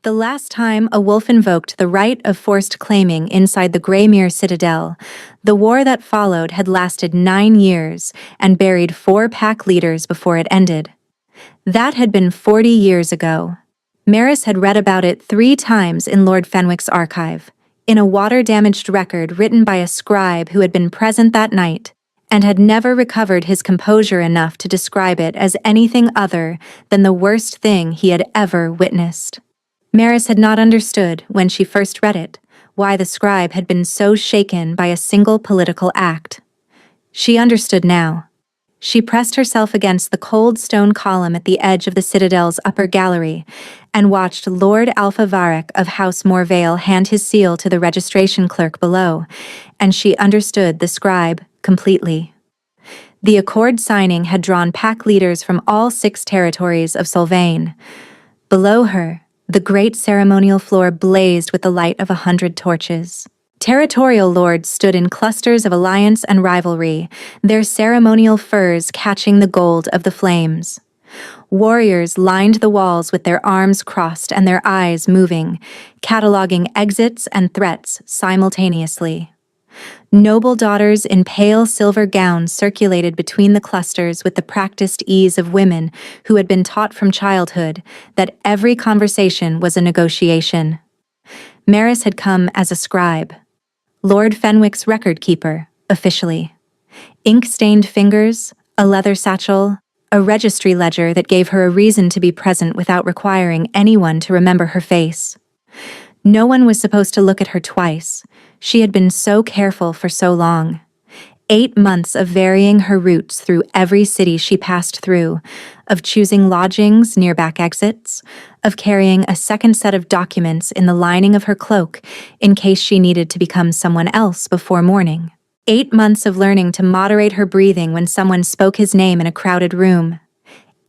The last time a wolf invoked the right of forced claiming inside the Greymere Citadel, the war that followed had lasted 9 years and buried 4 pack leaders before it ended. That had been 40 years ago. Maris had read about it 3 times in Lord Fenwick's archive, in a water-damaged record written by a scribe who had been present that night, and had never recovered his composure enough to describe it as anything other than the worst thing he had ever witnessed. Maris had not understood, when she first read it, why the scribe had been so shaken by a single political act. She understood now. She pressed herself against the cold stone column at the edge of the Citadel's upper gallery and watched Lord Alpha Varric of House Morvale hand his seal to the registration clerk below, and she understood the scribe completely. The accord signing had drawn pack leaders from all 6 territories of Sylvain. Below her, the great ceremonial floor blazed with the light of 100 torches. Territorial lords stood in clusters of alliance and rivalry, their ceremonial furs catching the gold of the flames. Warriors lined the walls with their arms crossed and their eyes moving, cataloging exits and threats simultaneously. Noble daughters in pale silver gowns circulated between the clusters with the practiced ease of women who had been taught from childhood that every conversation was a negotiation. Maris had come as a scribe, Lord Fenwick's record keeper, officially. Ink-stained fingers, a leather satchel, a registry ledger that gave her a reason to be present without requiring anyone to remember her face. No one was supposed to look at her twice. She had been so careful for so long. 8 months of varying her routes through every city she passed through, of choosing lodgings near back exits, of carrying a second set of documents in the lining of her cloak in case she needed to become someone else before morning. 8 months of learning to moderate her breathing when someone spoke his name in a crowded room.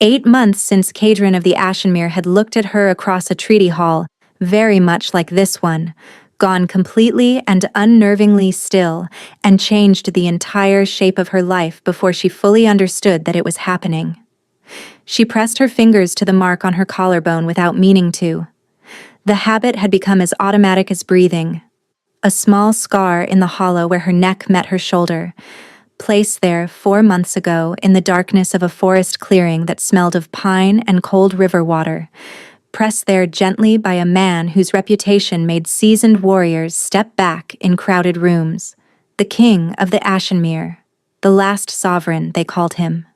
8 months since Cadron of the Ashenmere had looked at her across a treaty hall, very much like this one, gone completely and unnervingly still, and changed the entire shape of her life before she fully understood that it was happening. She pressed her fingers to the mark on her collarbone without meaning to. The habit had become as automatic as breathing. A small scar in the hollow where her neck met her shoulder, placed there 4 months ago in the darkness of a forest clearing that smelled of pine and cold river water, pressed there gently by a man whose reputation made seasoned warriors step back in crowded rooms. The king of the Ashenmere, the last sovereign, they called him.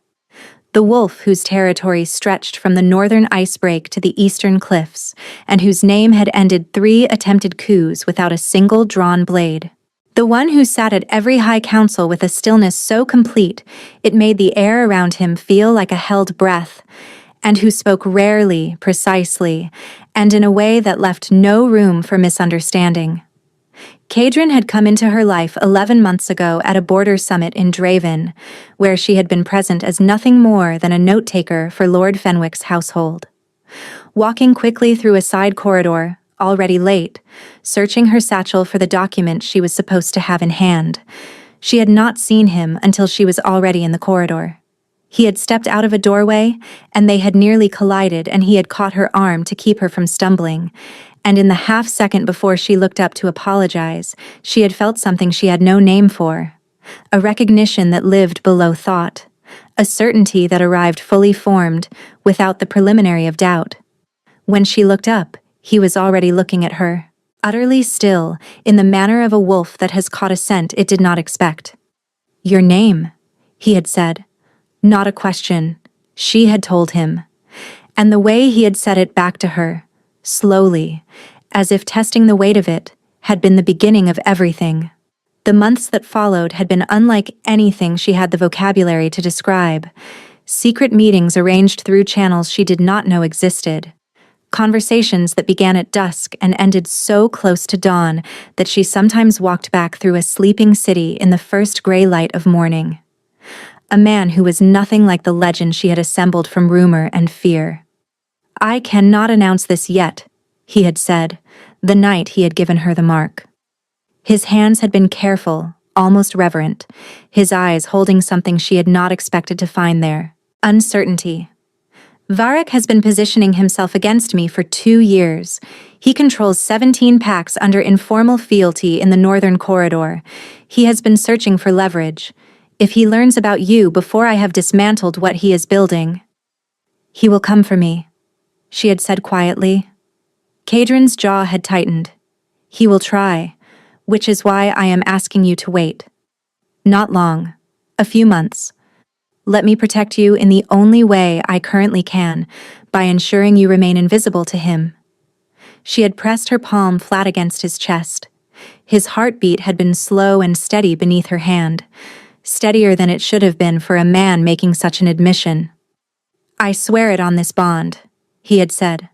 The wolf whose territory stretched from the northern icebreak to the eastern cliffs, and whose name had ended 3 attempted coups without a single drawn blade. The one who sat at every high council with a stillness so complete it made the air around him feel like a held breath, and who spoke rarely, precisely, and in a way that left no room for misunderstanding. Cadron had come into her life 11 months ago at a border summit in Draven, where she had been present as nothing more than a note-taker for Lord Fenwick's household. Walking quickly through a side corridor, already late, searching her satchel for the document she was supposed to have in hand, she had not seen him until she was already in the corridor. He had stepped out of a doorway, and they had nearly collided, and he had caught her arm to keep her from stumbling, and in the half-second before she looked up to apologize, she had felt something she had no name for, a recognition that lived below thought, a certainty that arrived fully formed, without the preliminary of doubt. When she looked up, he was already looking at her, utterly still, in the manner of a wolf that has caught a scent it did not expect. "Your name," he had said. Not a question. She had told him. And the way he had said it back to her, slowly, as if testing the weight of it, had been the beginning of everything. The months that followed had been unlike anything she had the vocabulary to describe. Secret meetings arranged through channels she did not know existed. Conversations that began at dusk and ended so close to dawn that she sometimes walked back through a sleeping city in the first gray light of morning. A man who was nothing like the legend she had assembled from rumor and fear. "I cannot announce this yet," he had said, the night he had given her the mark. His hands had been careful, almost reverent, his eyes holding something she had not expected to find there: uncertainty. "Varric has been positioning himself against me for 2 years. He controls 17 packs under informal fealty in the northern corridor. He has been searching for leverage. If he learns about you before I have dismantled what he is building, he will come for me, she had said quietly. Kadrin's jaw had tightened. He will try, which is why I am asking you to wait. Not long. A few months. Let me protect you in the only way I currently can, by ensuring you remain invisible to him. She had pressed her palm flat against his chest. His heartbeat had been slow and steady beneath her hand, steadier than it should have been for a man making such an admission. I swear it on this bond, he had said.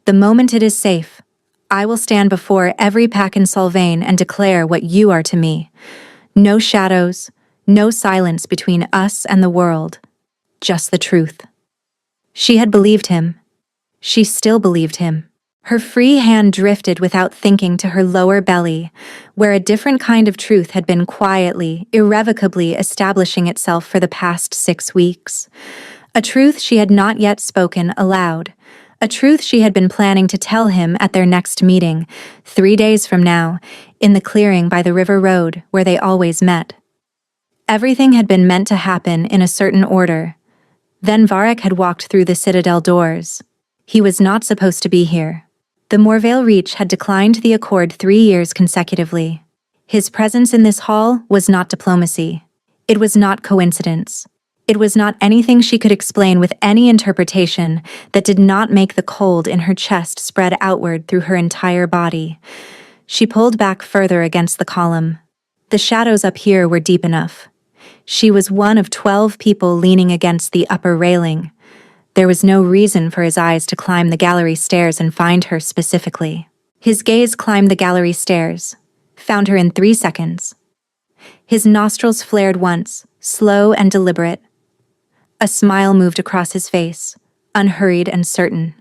The moment it is safe, I will stand before every pack in Solvane and declare what you are to me. No shadows, no silence between us and the world. Just the truth. She had believed him. She still believed him. Her free hand drifted without thinking to her lower belly, where a different kind of truth had been quietly, irrevocably establishing itself for the past 6 weeks. A truth she had not yet spoken aloud. A truth she had been planning to tell him at their next meeting, 3 days from now, in the clearing by the river road where they always met. Everything had been meant to happen in a certain order. Then Varric had walked through the citadel doors. He was not supposed to be here. The Morvale Reach had declined the accord 3 years consecutively. His presence in this hall was not diplomacy. It was not coincidence. It was not anything she could explain with any interpretation that did not make the cold in her chest spread outward through her entire body. She pulled back further against the column. The shadows up here were deep enough. She was one of 12 people leaning against the upper railing. There was no reason for his eyes to climb the gallery stairs and find her specifically. His gaze climbed the gallery stairs, found her in 3 seconds. His nostrils flared once, slow and deliberate. A smile moved across his face, unhurried and certain.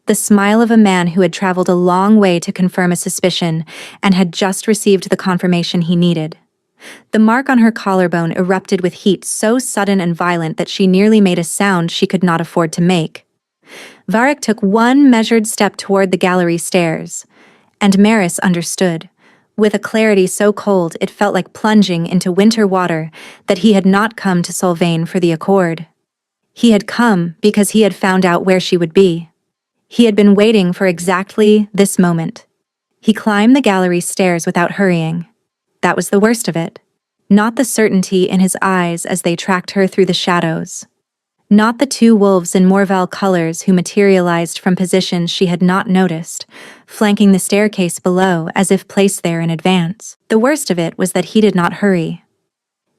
The smile of a man who had traveled a long way to confirm a suspicion and had just received the confirmation he needed. The mark on her collarbone erupted with heat so sudden and violent that she nearly made a sound she could not afford to make. Varric took one measured step toward the gallery stairs, and Maris understood, with a clarity so cold it felt like plunging into winter water, that he had not come to Solvane for the accord. He had come because he had found out where she would be. He had been waiting for exactly this moment. He climbed the gallery stairs without hurrying. That was the worst of it. Not the certainty in his eyes as they tracked her through the shadows. Not the 2 wolves in Morval colors who materialized from positions she had not noticed, flanking the staircase below as if placed there in advance. The worst of it was that he did not hurry.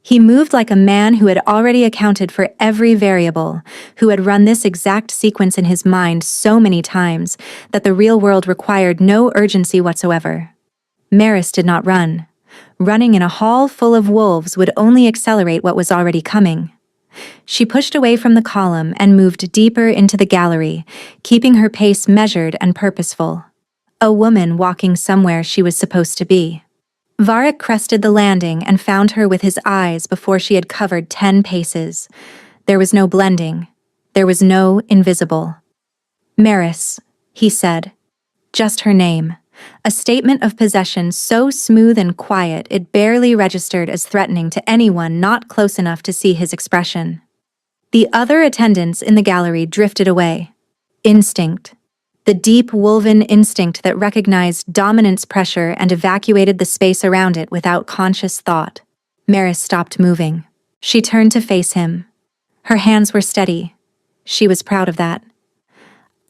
He moved like a man who had already accounted for every variable, who had run this exact sequence in his mind so many times that the real world required no urgency whatsoever. Maris did not run. Running in a hall full of wolves would only accelerate what was already coming. She pushed away from the column and moved deeper into the gallery, keeping her pace measured and purposeful. A woman walking somewhere she was supposed to be. Varric crested the landing and found her with his eyes before she had covered 10 paces. There was no blending. There was no invisible. Maris, he said. Just her name. A statement of possession so smooth and quiet it barely registered as threatening to anyone not close enough to see his expression. The other attendants in the gallery drifted away. Instinct. The deep woven instinct that recognized dominance pressure and evacuated the space around it without conscious thought. Maris stopped moving. She turned to face him. Her hands were steady. She was proud of that.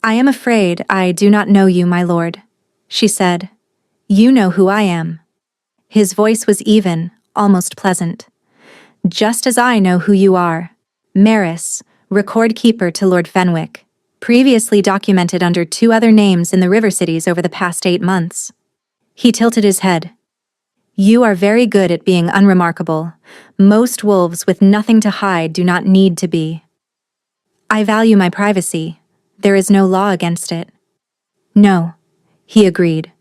I am afraid I do not know you, my lord, she said. You know who I am. His voice was even, almost pleasant. Just as I know who you are. Maris, record keeper to Lord Fenwick, previously documented under 2 other names in the river cities over the past 8 months. He tilted his head. You are very good at being unremarkable. Most wolves with nothing to hide do not need to be. I value my privacy. There is no law against it. No, he agreed.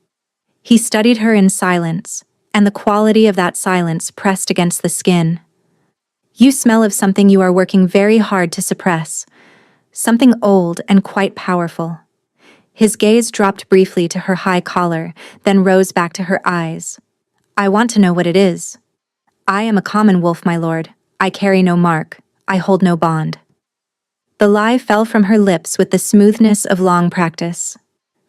He studied her in silence, and the quality of that silence pressed against the skin. You smell of something you are working very hard to suppress. Something old and quite powerful. His gaze dropped briefly to her high collar, then rose back to her eyes. "I want to know what it is." "I am a common wolf, my lord. I carry no mark. I hold no bond." The lie fell from her lips with the smoothness of long practice.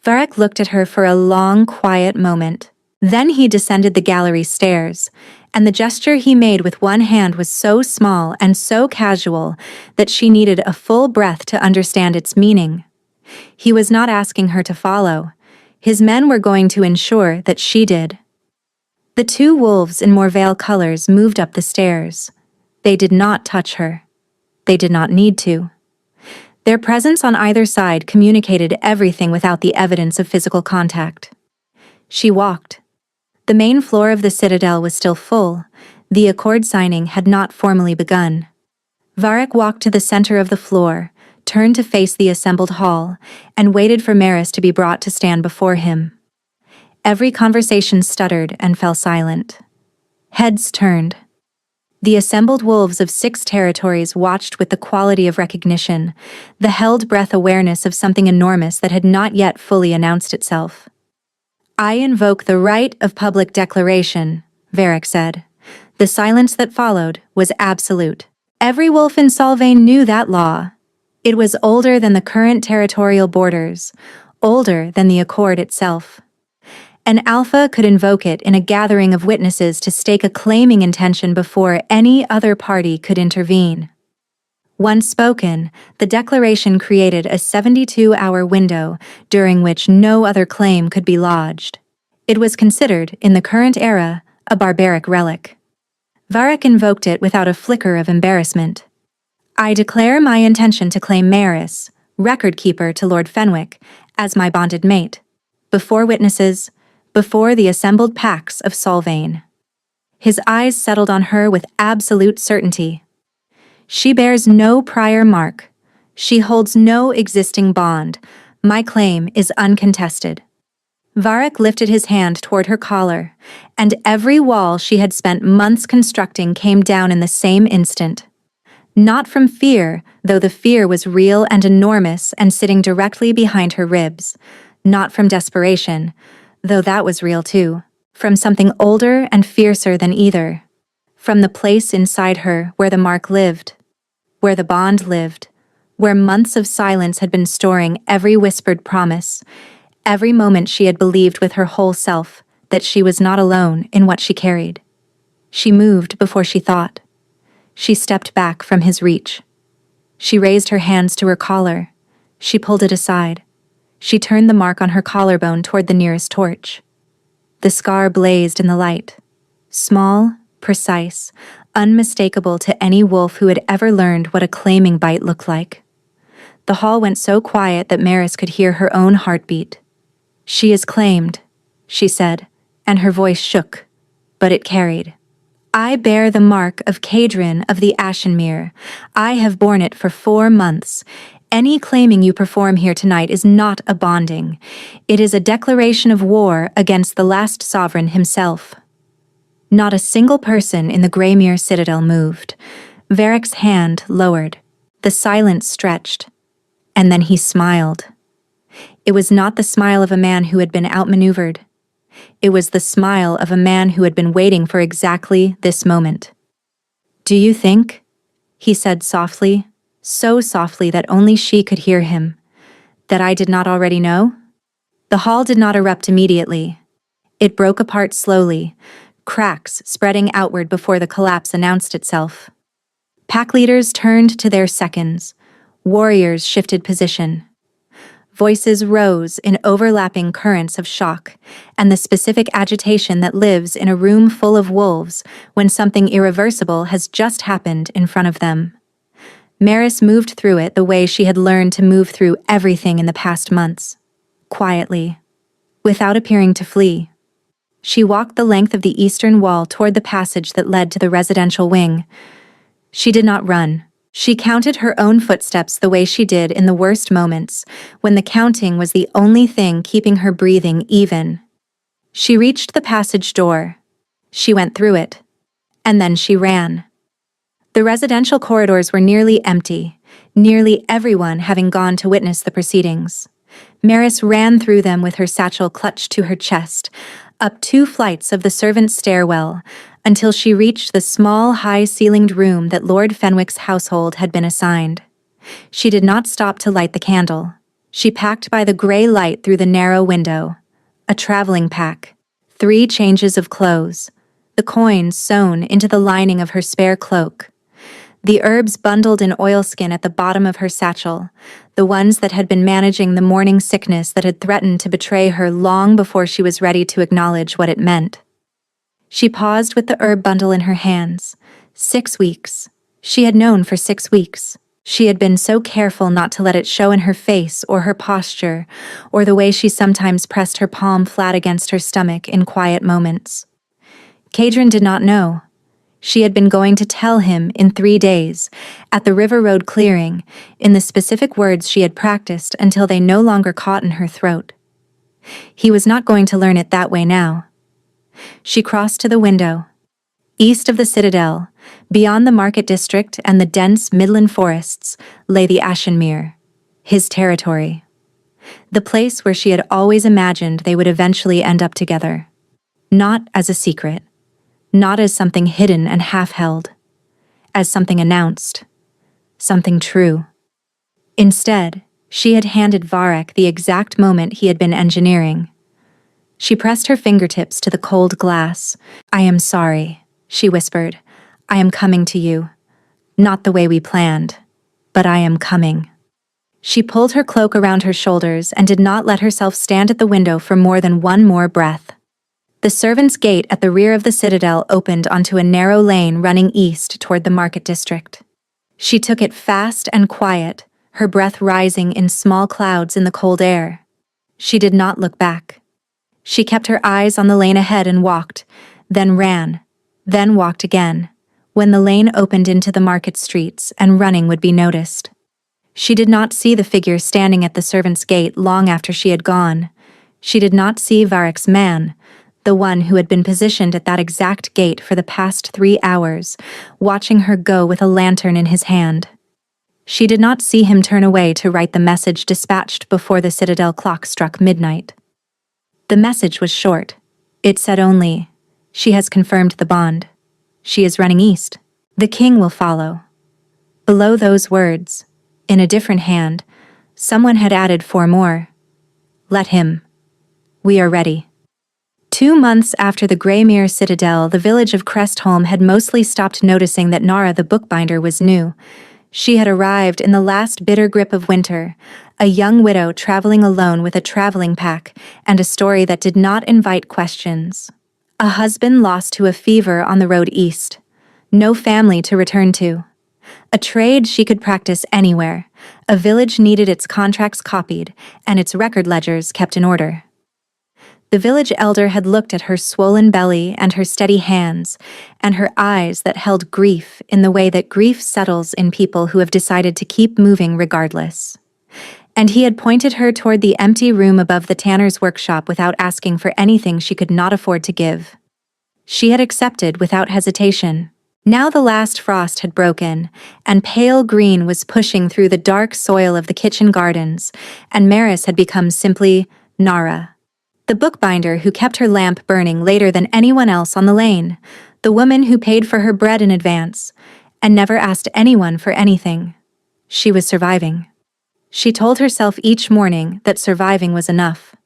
Varek looked at her for a long, quiet moment. Then he descended the gallery stairs, and the gesture he made with one hand was so small and so casual that she needed a full breath to understand its meaning. He was not asking her to follow. His men were going to ensure that she did. The two wolves in Morvale colors moved up the stairs. They did not touch her. They did not need to. Their presence on either side communicated everything without the evidence of physical contact. She walked. The main floor of the citadel was still full. The accord signing had not formally begun. Varek walked to the center of the floor, turned to face the assembled hall, and waited for Maris to be brought to stand before him. Every conversation stuttered and fell silent. Heads turned. The assembled wolves of 6 territories watched with the quality of recognition, the held-breath awareness of something enormous that had not yet fully announced itself. "I invoke the right of public declaration," Varek said. The silence that followed was absolute. Every wolf in Solvane knew that law. It was older than the current territorial borders, older than the accord itself. An alpha could invoke it in a gathering of witnesses to stake a claiming intention before any other party could intervene. Once spoken, the declaration created a 72-hour window during which no other claim could be lodged. It was considered, in the current era, a barbaric relic. Varek invoked it without a flicker of embarrassment. "I declare my intention to claim Maris, record-keeper to Lord Fenwick, as my bonded mate, before witnesses, before the assembled packs of Solvane." His eyes settled on her with absolute certainty. "She bears no prior mark. She holds no existing bond. My claim is uncontested." Varek lifted his hand toward her collar, and every wall she had spent months constructing came down in the same instant. Not from fear, though the fear was real and enormous and sitting directly behind her ribs. Not from desperation, though that was real too. From something older and fiercer than either. From the place inside her where the mark lived. Where the bond lived. Where months of silence had been storing every whispered promise. Every moment she had believed with her whole self that she was not alone in what she carried. She moved before she thought. She stepped back from his reach. She raised her hands to her collar. She pulled it aside. She turned the mark on her collarbone toward the nearest torch. The scar blazed in the light. Small, precise, unmistakable to any wolf who had ever learned what a claiming bite looked like. The hall went so quiet that Maris could hear her own heartbeat. "She is claimed," she said, and her voice shook, but it carried. "I bear the mark of Cadrin of the Ashenmere. I have borne it for 4 months. Any claiming you perform here tonight is not a bonding. It is a declaration of war against the last sovereign himself." Not a single person in the Greymere citadel moved. Varek's hand lowered. The silence stretched. And then he smiled. It was not the smile of a man who had been outmaneuvered. It was the smile of a man who had been waiting for exactly this moment. "Do you think," he said softly, so softly that only she could hear him, "that I did not already know?" The hall did not erupt immediately. It broke apart slowly, cracks spreading outward before the collapse announced itself. Pack leaders turned to their seconds. Warriors shifted position. Voices rose in overlapping currents of shock, and the specific agitation that lives in a room full of wolves when something irreversible has just happened in front of them. Maris moved through it the way she had learned to move through everything in the past months. Quietly. Without appearing to flee. She walked the length of the eastern wall toward the passage that led to the residential wing. She did not run. She counted her own footsteps the way she did in the worst moments, when the counting was the only thing keeping her breathing even. She reached the passage door. She went through it. And then she ran. The residential corridors were nearly empty, nearly everyone having gone to witness the proceedings. Maris ran through them with her satchel clutched to her chest, up 2 flights of the servants' stairwell, until she reached the small, high-ceilinged room that Lord Fenwick's household had been assigned. She did not stop to light the candle. She packed by the gray light through the narrow window. A traveling pack, 3 changes of clothes, the coins sewn into the lining of her spare cloak, the herbs bundled in oilskin at the bottom of her satchel, the ones that had been managing the morning sickness that had threatened to betray her long before she was ready to acknowledge what it meant. She paused with the herb bundle in her hands. 6 weeks. She had known for 6 weeks. She had been so careful not to let it show in her face or her posture, or the way she sometimes pressed her palm flat against her stomach in quiet moments. Kadrin did not know. She had been going to tell him in 3 days, at the River Road clearing, in the specific words she had practiced until they no longer caught in her throat. He was not going to learn it that way now. She crossed to the window. East of the citadel, beyond the market district and the dense midland forests, lay the Ashenmere, his territory. The place where she had always imagined they would eventually end up together. Not as a secret. Not as something hidden and half-held. As something announced. Something true. Instead, she had handed Varek the exact moment he had been engineering. She pressed her fingertips to the cold glass. "I am sorry," she whispered. "I am coming to you. Not the way we planned, but I am coming." She pulled her cloak around her shoulders and did not let herself stand at the window for more than one more breath. The servants' gate at the rear of the citadel opened onto a narrow lane running east toward the market district. She took it fast and quiet, her breath rising in small clouds in the cold air. She did not look back. She kept her eyes on the lane ahead and walked, then ran, then walked again, when the lane opened into the market streets and running would be noticed. She did not see the figure standing at the servants' gate long after she had gone. She did not see Varek's man, the one who had been positioned at that exact gate for the past 3 hours, watching her go with a lantern in his hand. She did not see him turn away to write the message dispatched before the citadel clock struck midnight. The message was short. It said only, "She has confirmed the bond. She is running east. The king will follow." Below those words, in a different hand, someone had added 4 more. "Let him. We are ready." 2 months after the Greymere citadel, the village of Crestholm had mostly stopped noticing that Nara the bookbinder was new. She had arrived in the last bitter grip of winter, a young widow traveling alone with a traveling pack and a story that did not invite questions. A husband lost to a fever on the road east. No family to return to. A trade she could practice anywhere. A village needed its contracts copied and its record ledgers kept in order. The village elder had looked at her swollen belly and her steady hands, and her eyes that held grief in the way that grief settles in people who have decided to keep moving regardless. And he had pointed her toward the empty room above the tanner's workshop without asking for anything she could not afford to give. She had accepted without hesitation. Now the last frost had broken, and pale green was pushing through the dark soil of the kitchen gardens, and Maris had become simply Nara. The bookbinder who kept her lamp burning later than anyone else on the lane, the woman who paid for her bread in advance, and never asked anyone for anything. She was surviving. She told herself each morning that surviving was enough.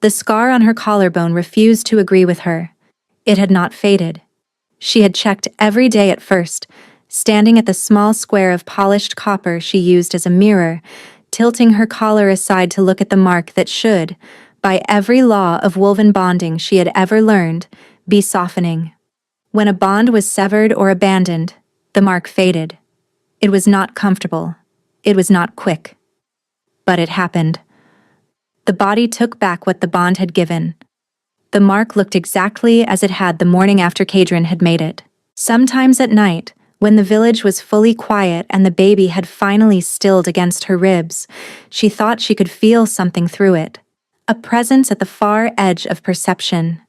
The scar on her collarbone refused to agree with her. It had not faded. She had checked every day at first, standing at the small square of polished copper she used as a mirror, tilting her collar aside to look at the mark that should, by every law of woven bonding she had ever learned, be softening. When a bond was severed or abandoned, the mark faded. It was not comfortable. It was not quick. But it happened. The body took back what the bond had given. The mark looked exactly as it had the morning after Kadrin had made it. Sometimes at night, when the village was fully quiet and the baby had finally stilled against her ribs, she thought she could feel something through it. A presence at the far edge of perception.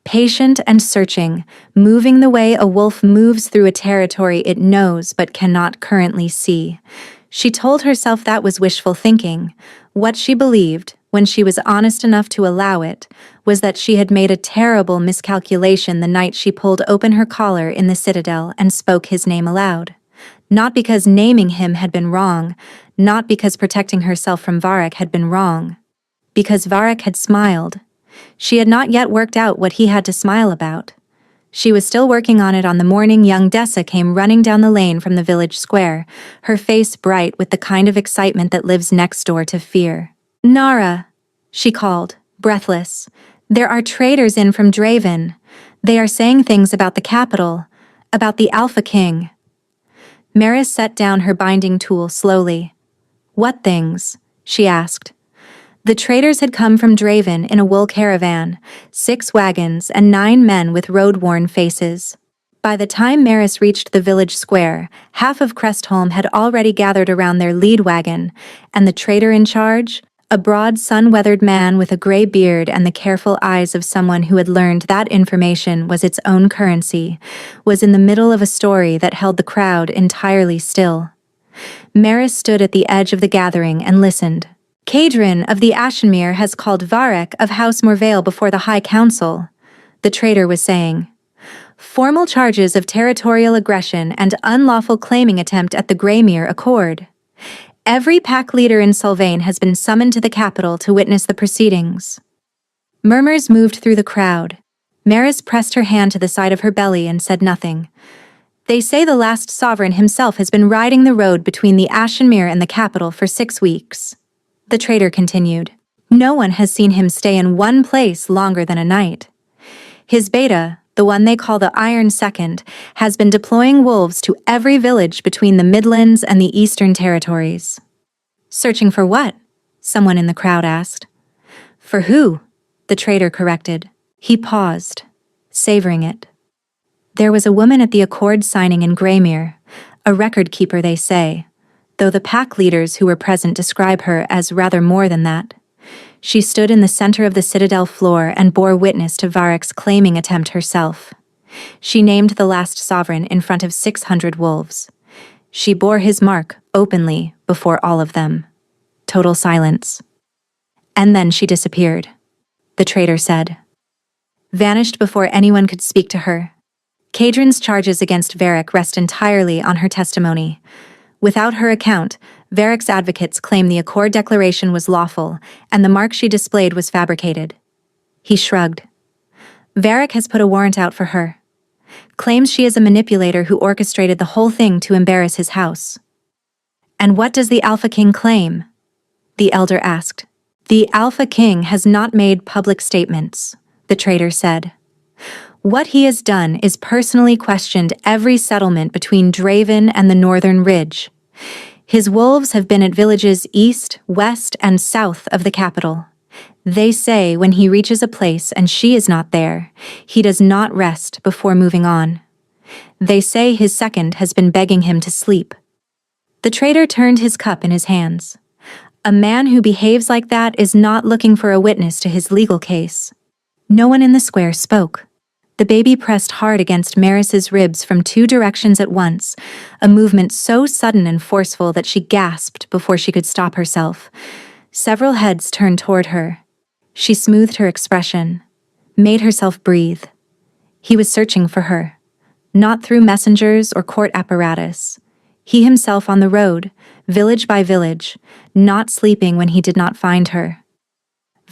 Patient and searching, moving the way a wolf moves through a territory it knows but cannot currently see. She told herself that was wishful thinking, what she believed, when she was honest enough to allow it, was that she had made a terrible miscalculation the night she pulled open her collar in the citadel and spoke his name aloud. Not because naming him had been wrong, not because protecting herself from Varric had been wrong. Because Varric had smiled. She had not yet worked out what he had to smile about. She was still working on it on the morning young Dessa came running down the lane from the village square, her face bright with the kind of excitement that lives next door to fear. "Nara," she called, breathless. "There are traders in from Draven. They are saying things about the capital, about the Alpha King." Maris set down her binding tool slowly. "What things?" she asked. The traders had come from Draven in a wool caravan, 6 wagons and 9 men with road-worn faces. By the time Maris reached the village square, half of Crestholm had already gathered around their lead wagon, and the trader in charge, a broad sun-weathered man with a gray beard and the careful eyes of someone who had learned that information was its own currency, was in the middle of a story that held the crowd entirely still. Maris stood at the edge of the gathering and listened. "Kadrin of the Ashenmere has called Varric of House Morvale before the High Council," the trader was saying. "Formal charges of territorial aggression and unlawful claiming attempt at the Greymere Accord. Every pack leader in Sylvain has been summoned to the capital to witness the proceedings." Murmurs moved through the crowd. Maris pressed her hand to the side of her belly and said nothing. "They say the last sovereign himself has been riding the road between the Ashenmere and the capital for 6 weeks. The trader continued. "No one has seen him stay in one place longer than a night. His beta, the one they call the Iron Second, has been deploying wolves to every village between the Midlands and the Eastern Territories." "Searching for what?" someone in the crowd asked. "For who?" the trader corrected. He paused, savoring it. "There was a woman at the Accord signing in Greymere, a record keeper they say, though the pack leaders who were present describe her as rather more than that. She stood in the center of the citadel floor and bore witness to Varric's claiming attempt herself. She named the last sovereign in front of 600 wolves. She bore his mark openly before all of them." Total silence. "And then she disappeared," the trader said. "Vanished before anyone could speak to her. Kadrin's charges against Varric rest entirely on her testimony. Without her account, Varric's advocates claim the Accord Declaration was lawful, and the mark she displayed was fabricated." He shrugged. "Varric has put a warrant out for her. Claims she is a manipulator who orchestrated the whole thing to embarrass his house." "And what does the Alpha King claim?" the elder asked. "The Alpha King has not made public statements," the trader said. "What he has done is personally questioned every settlement between Draven and the Northern Ridge. His wolves have been at villages east, west, and south of the capital. They say when he reaches a place and she is not there, he does not rest before moving on. They say his second has been begging him to sleep." The trader turned his cup in his hands. A man who behaves like that is not looking for a witness to his legal case. No one in the square spoke. The baby pressed hard against Maris's ribs from 2 directions at once, a movement so sudden and forceful that she gasped before she could stop herself. Several heads turned toward her. She smoothed her expression, made herself breathe. He was searching for her, not through messengers or court apparatus. He himself on the road, village by village, not sleeping when he did not find her.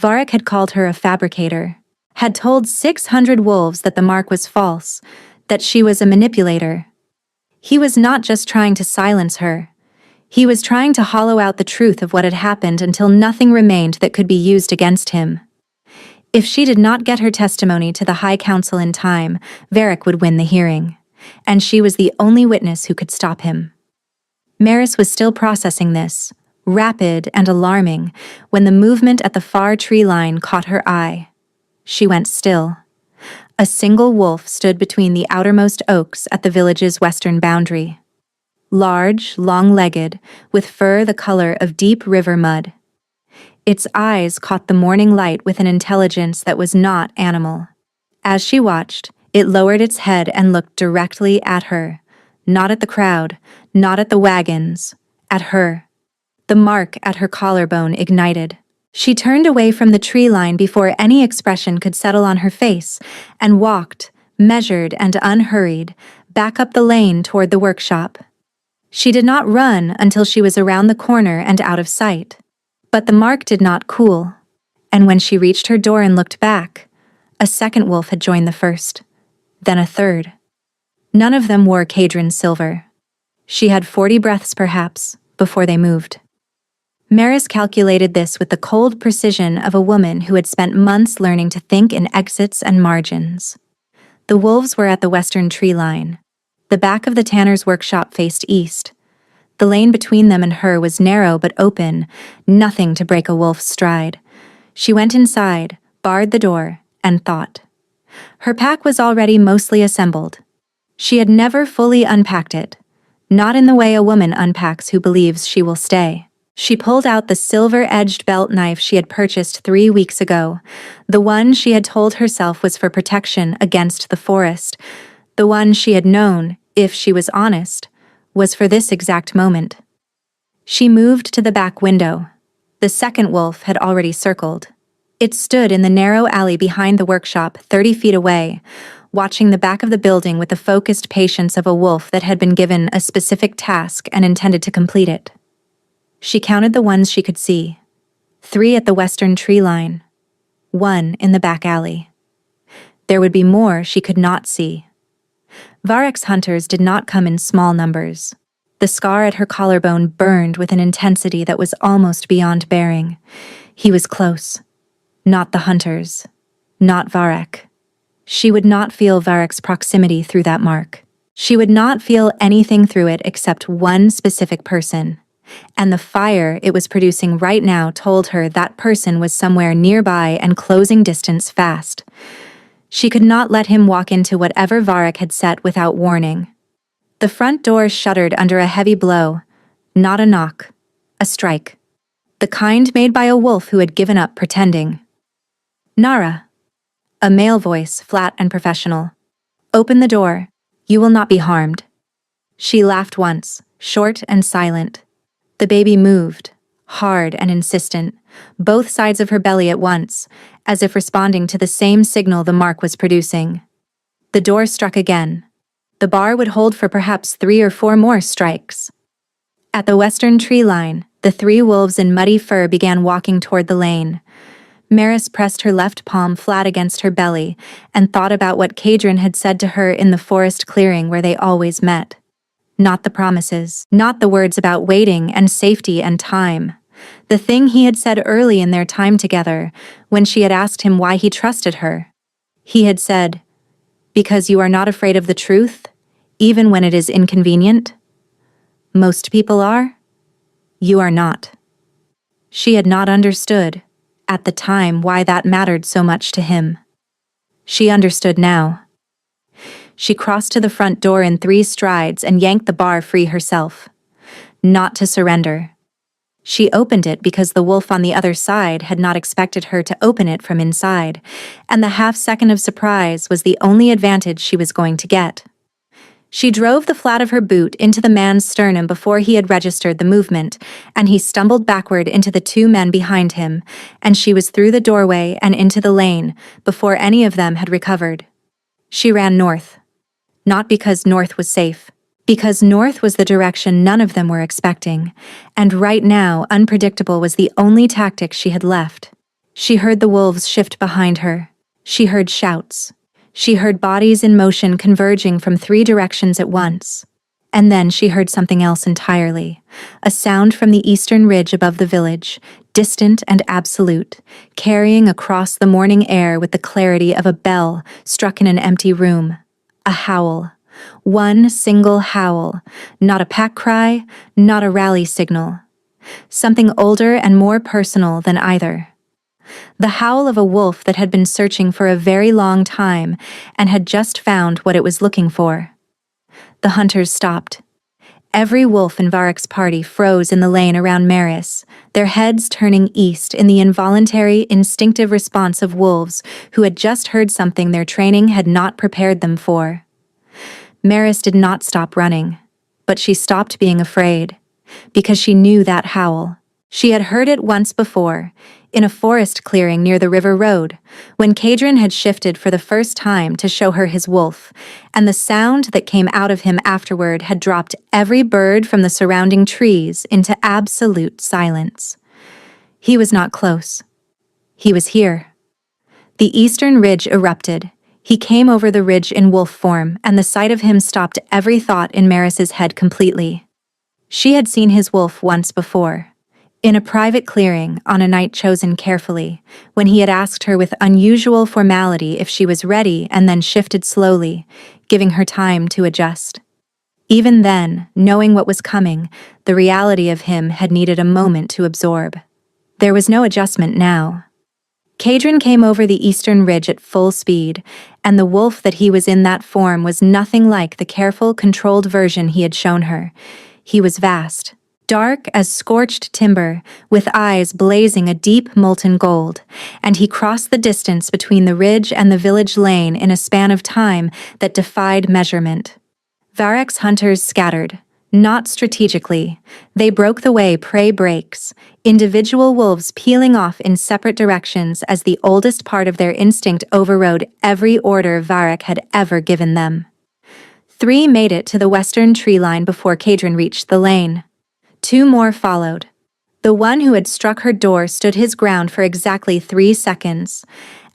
Varric had called her a fabricator, had told 600 wolves that the mark was false, that she was a manipulator. He was not just trying to silence her. He was trying to hollow out the truth of what had happened until nothing remained that could be used against him. If she did not get her testimony to the High Council in time, Varric would win the hearing, and she was the only witness who could stop him. Maris was still processing this, rapid and alarming, when the movement at the far tree line caught her eye. She went still. A single wolf stood between the outermost oaks at the village's western boundary. Large, long-legged, with fur the color of deep river mud. Its eyes caught the morning light with an intelligence that was not animal. As she watched, it lowered its head and looked directly at her, not at the crowd, not at the wagons, at her. The mark at her collarbone ignited. She turned away from the tree line before any expression could settle on her face and walked, measured and unhurried, back up the lane toward the workshop. She did not run until she was around the corner and out of sight. But the mark did not cool, and when she reached her door and looked back, a second wolf had joined the first, then a third. None of them wore cadron silver. She had 40 breaths, perhaps, before they moved. Maris calculated this with the cold precision of a woman who had spent months learning to think in exits and margins. The wolves were at the western tree line. The back of the tanner's workshop faced east. The lane between them and her was narrow but open, nothing to break a wolf's stride. She went inside, barred the door, and thought. Her pack was already mostly assembled. She had never fully unpacked it, not in the way a woman unpacks who believes she will stay. She pulled out the silver-edged belt knife she had purchased 3 weeks ago, the one she had told herself was for protection against the forest, the one she had known, if she was honest, was for this exact moment. She moved to the back window. The second wolf had already circled. It stood in the narrow alley behind the workshop, 30 feet away, watching the back of the building with the focused patience of a wolf that had been given a specific task and intended to complete it. She counted the ones she could see. 3 at the western tree line. 1 in the back alley. There would be more she could not see. Varek's hunters did not come in small numbers. The scar at her collarbone burned with an intensity that was almost beyond bearing. He was close. Not the hunters. Not Varek. She would not feel Varek's proximity through that mark. She would not feel anything through it except one specific person. And the fire it was producing right now told her that person was somewhere nearby and closing distance fast. She could not let him walk into whatever Varek had set without warning. The front door shuddered under a heavy blow. Not a knock. A strike. The kind made by a wolf who had given up pretending. Nara. A male voice, flat and professional. Open the door. You will not be harmed. She laughed once, short and silent. The baby moved, hard and insistent, both sides of her belly at once, as if responding to the same signal the mark was producing. The door struck again. The bar would hold for perhaps 3 or 4 more strikes. At the western tree line, the 3 wolves in muddy fur began walking toward the lane. Maris pressed her left palm flat against her belly and thought about what Kadrin had said to her in the forest clearing where they always met. Not the promises, not the words about waiting and safety and time. The thing he had said early in their time together, when she had asked him why he trusted her. He had said, "Because you are not afraid of the truth, even when it is inconvenient." Most people are. You are not. She had not understood, at the time, why that mattered so much to him. She understood now. She crossed to the front door in 3 strides and yanked the bar free herself. Not to surrender. She opened it because the wolf on the other side had not expected her to open it from inside, and the half-second of surprise was the only advantage she was going to get. She drove the flat of her boot into the man's sternum before he had registered the movement, and he stumbled backward into the 2 men behind him, and she was through the doorway and into the lane before any of them had recovered. She ran north. Not because north was safe, because north was the direction none of them were expecting, and right now unpredictable was the only tactic she had left. She heard the wolves shift behind her. She heard shouts. She heard bodies in motion converging from 3 directions at once. And then she heard something else entirely, a sound from the eastern ridge above the village, distant and absolute, carrying across the morning air with the clarity of a bell struck in an empty room. A howl. One single howl. Not a pack cry, not a rally signal. Something older and more personal than either. The howl of a wolf that had been searching for a very long time and had just found what it was looking for. The hunters stopped. Every wolf in Varek's party froze in the lane around Maris, their heads turning east in the involuntary, instinctive response of wolves who had just heard something their training had not prepared them for. Maris did not stop running, but she stopped being afraid, because she knew that howl, She had heard it once before, in a forest clearing near the river road, when Kadrin had shifted for the first time to show her his wolf, and the sound that came out of him afterward had dropped every bird from the surrounding trees into absolute silence. He was not close. He was here. The eastern ridge erupted. He came over the ridge in wolf form, and the sight of him stopped every thought in Maris's head completely. She had seen his wolf once before. In a private clearing, on a night chosen carefully, when he had asked her with unusual formality if she was ready and then shifted slowly, giving her time to adjust. Even then, knowing what was coming, the reality of him had needed a moment to absorb. There was no adjustment now. Kadrin came over the eastern ridge at full speed, and the wolf that he was in that form was nothing like the careful, controlled version he had shown her. He was vast. Dark as scorched timber, with eyes blazing a deep molten gold, and he crossed the distance between the ridge and the village lane in a span of time that defied measurement. Varek's hunters scattered, not strategically. They broke the way prey breaks, individual wolves peeling off in separate directions as the oldest part of their instinct overrode every order Varek had ever given them. 3 made it to the western tree line before Kadrin reached the lane. 2 more followed. The one who had struck her door stood his ground for exactly 3 seconds,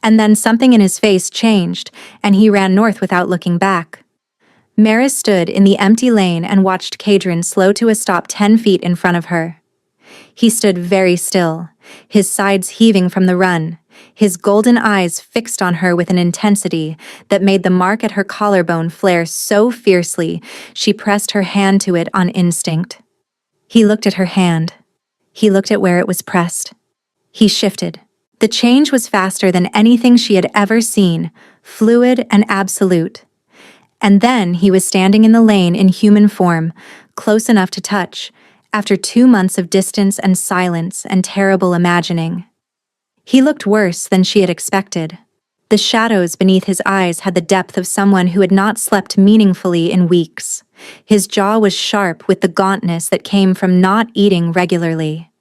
and then something in his face changed, and he ran north without looking back. Maris stood in the empty lane and watched Kadrin slow to a stop 10 feet in front of her. He stood very still, his sides heaving from the run, his golden eyes fixed on her with an intensity that made the mark at her collarbone flare so fiercely she pressed her hand to it on instinct. He looked at her hand. He looked at where it was pressed. He shifted. The change was faster than anything she had ever seen, fluid and absolute. And then he was standing in the lane in human form, close enough to touch, after 2 months of distance and silence and terrible imagining. He looked worse than she had expected. The shadows beneath his eyes had the depth of someone who had not slept meaningfully in weeks. His jaw was sharp with the gauntness that came from not eating regularly.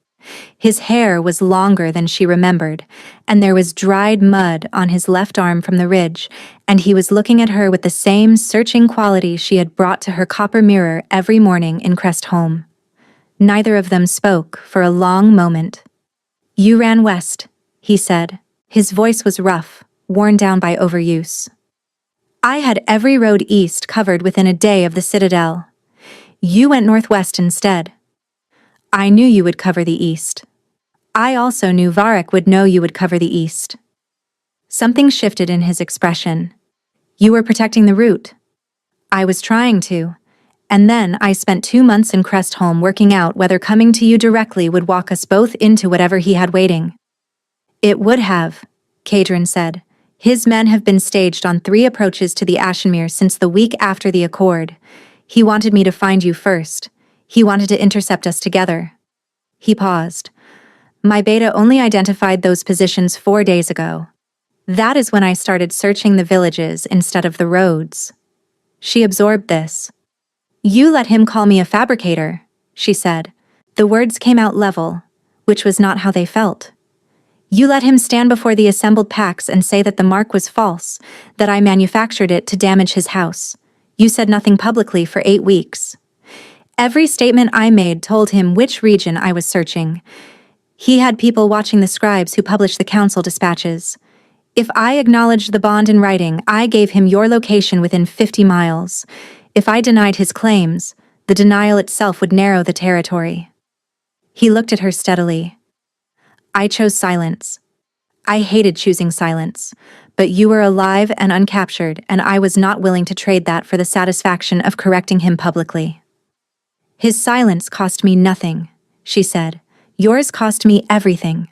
His hair was longer than she remembered, and there was dried mud on his left arm from the ridge, and he was looking at her with the same searching quality she had brought to her copper mirror every morning in Crest Home. Neither of them spoke for a long moment. "You ran west," he said. His voice was rough, worn down by overuse. "I had every road east covered within a day of the Citadel. You went northwest instead. I knew you would cover the east. I also knew Varek would know you would cover the east." Something shifted in his expression. "You were protecting the route." "I was trying to. And then I spent 2 months in Crest Home working out whether coming to you directly would walk us both into whatever he had waiting." "It would have," Kadrin said. "His men have been staged on 3 approaches to the Ashenmere since the week after the Accord. He wanted me to find you first. He wanted to intercept us together." He paused. "My beta only identified those positions 4 days ago. That is when I started searching the villages instead of the roads." She absorbed this. "You let him call me a fabricator," she said. The words came out level, which was not how they felt. "You let him stand before the assembled packs and say that the mark was false, that I manufactured it to damage his house. You said nothing publicly for 8 weeks. Every statement I made told him which region I was searching. He had people watching the scribes who published the council dispatches. If I acknowledged the bond in writing, I gave him your location within 50 miles. If I denied his claims, the denial itself would narrow the territory." He looked at her steadily. "I chose silence. I hated choosing silence, but you were alive and uncaptured, and I was not willing to trade that for the satisfaction of correcting him publicly." "His silence cost me nothing," she said. "Yours cost me everything."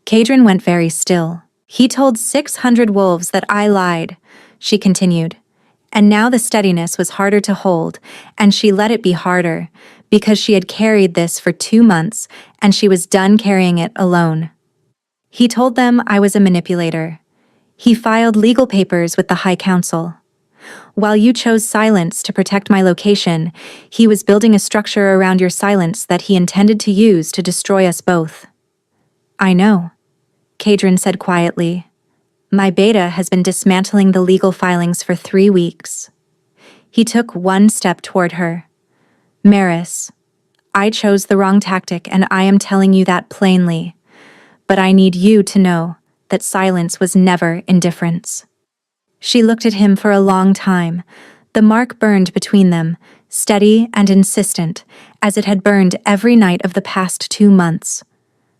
Kadrin went very still. "He told 600 wolves that I lied," she continued. And now the steadiness was harder to hold, and she let it be harder, because she had carried this for 2 months, and she was done carrying it alone. "He told them I was a manipulator. He filed legal papers with the High Council. While you chose silence to protect my location, he was building a structure around your silence that he intended to use to destroy us both." "I know," Kadrin said quietly. "My beta has been dismantling the legal filings for 3 weeks." He took one step toward her. "Maris, I chose the wrong tactic, and I am telling you that plainly. But I need you to know that silence was never indifference." She looked at him for a long time. The mark burned between them, steady and insistent, as it had burned every night of the past 2 months.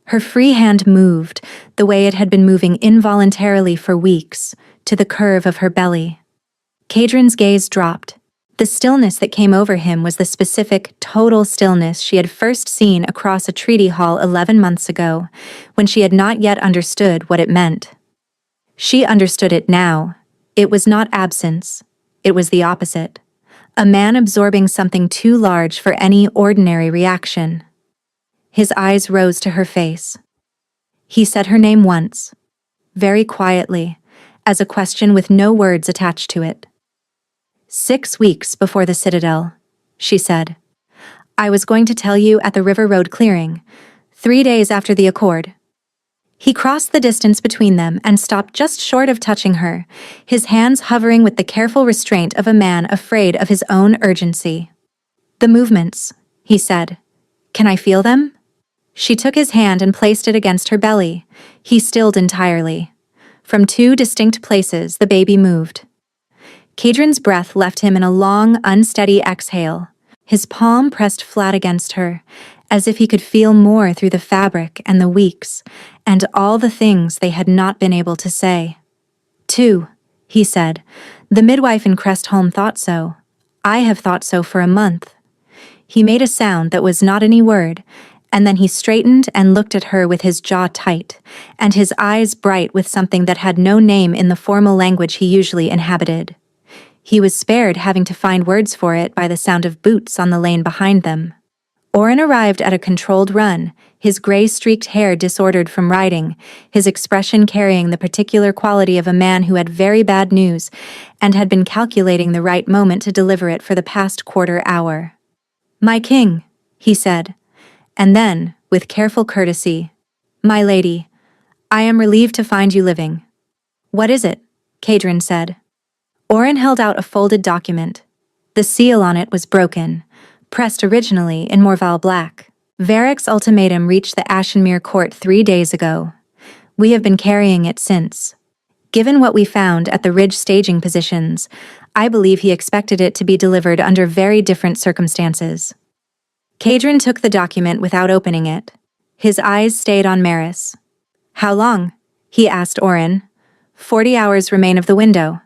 Her free hand moved, the way it had been moving involuntarily for weeks, to the curve of her belly. Kadrin's gaze dropped. The stillness that came over him was the specific, total stillness she had first seen across a treaty hall 11 months ago, when she had not yet understood what it meant. She understood it now. It was not absence. It was the opposite. A man absorbing something too large for any ordinary reaction. His eyes rose to her face. He said her name once, very quietly, as a question with no words attached to it. "6 weeks before the Citadel," she said. "I was going to tell you at the River Road clearing, 3 days after the accord." He crossed the distance between them and stopped just short of touching her, his hands hovering with the careful restraint of a man afraid of his own urgency. "The movements," he said. "Can I feel them?" She took his hand and placed it against her belly. He stilled entirely. From 2 distinct places, the baby moved. Kadrin's breath left him in a long, unsteady exhale, his palm pressed flat against her, as if he could feel more through the fabric and the weeks, and all the things they had not been able to say. "2," he said. "The midwife in Crestholm thought so. I have thought so for a month." He made a sound that was not any word, and then he straightened and looked at her with his jaw tight, and his eyes bright with something that had no name in the formal language he usually inhabited. He was spared having to find words for it by the sound of boots on the lane behind them. Oren arrived at a controlled run, his gray-streaked hair disordered from riding, his expression carrying the particular quality of a man who had very bad news and had been calculating the right moment to deliver it for the past quarter hour. "My king," he said, and then, with careful courtesy, "My lady, I am relieved to find you living." "What is it?" Kadrin said. Oren held out a folded document. The seal on it was broken, pressed originally in Morval black. "Varric's ultimatum reached the Ashenmere court 3 days ago. We have been carrying it since. Given what we found at the ridge staging positions, I believe he expected it to be delivered under very different circumstances." Kadrin took the document without opening it. His eyes stayed on Maris. "How long?" he asked Oren. 40 hours remain of the window."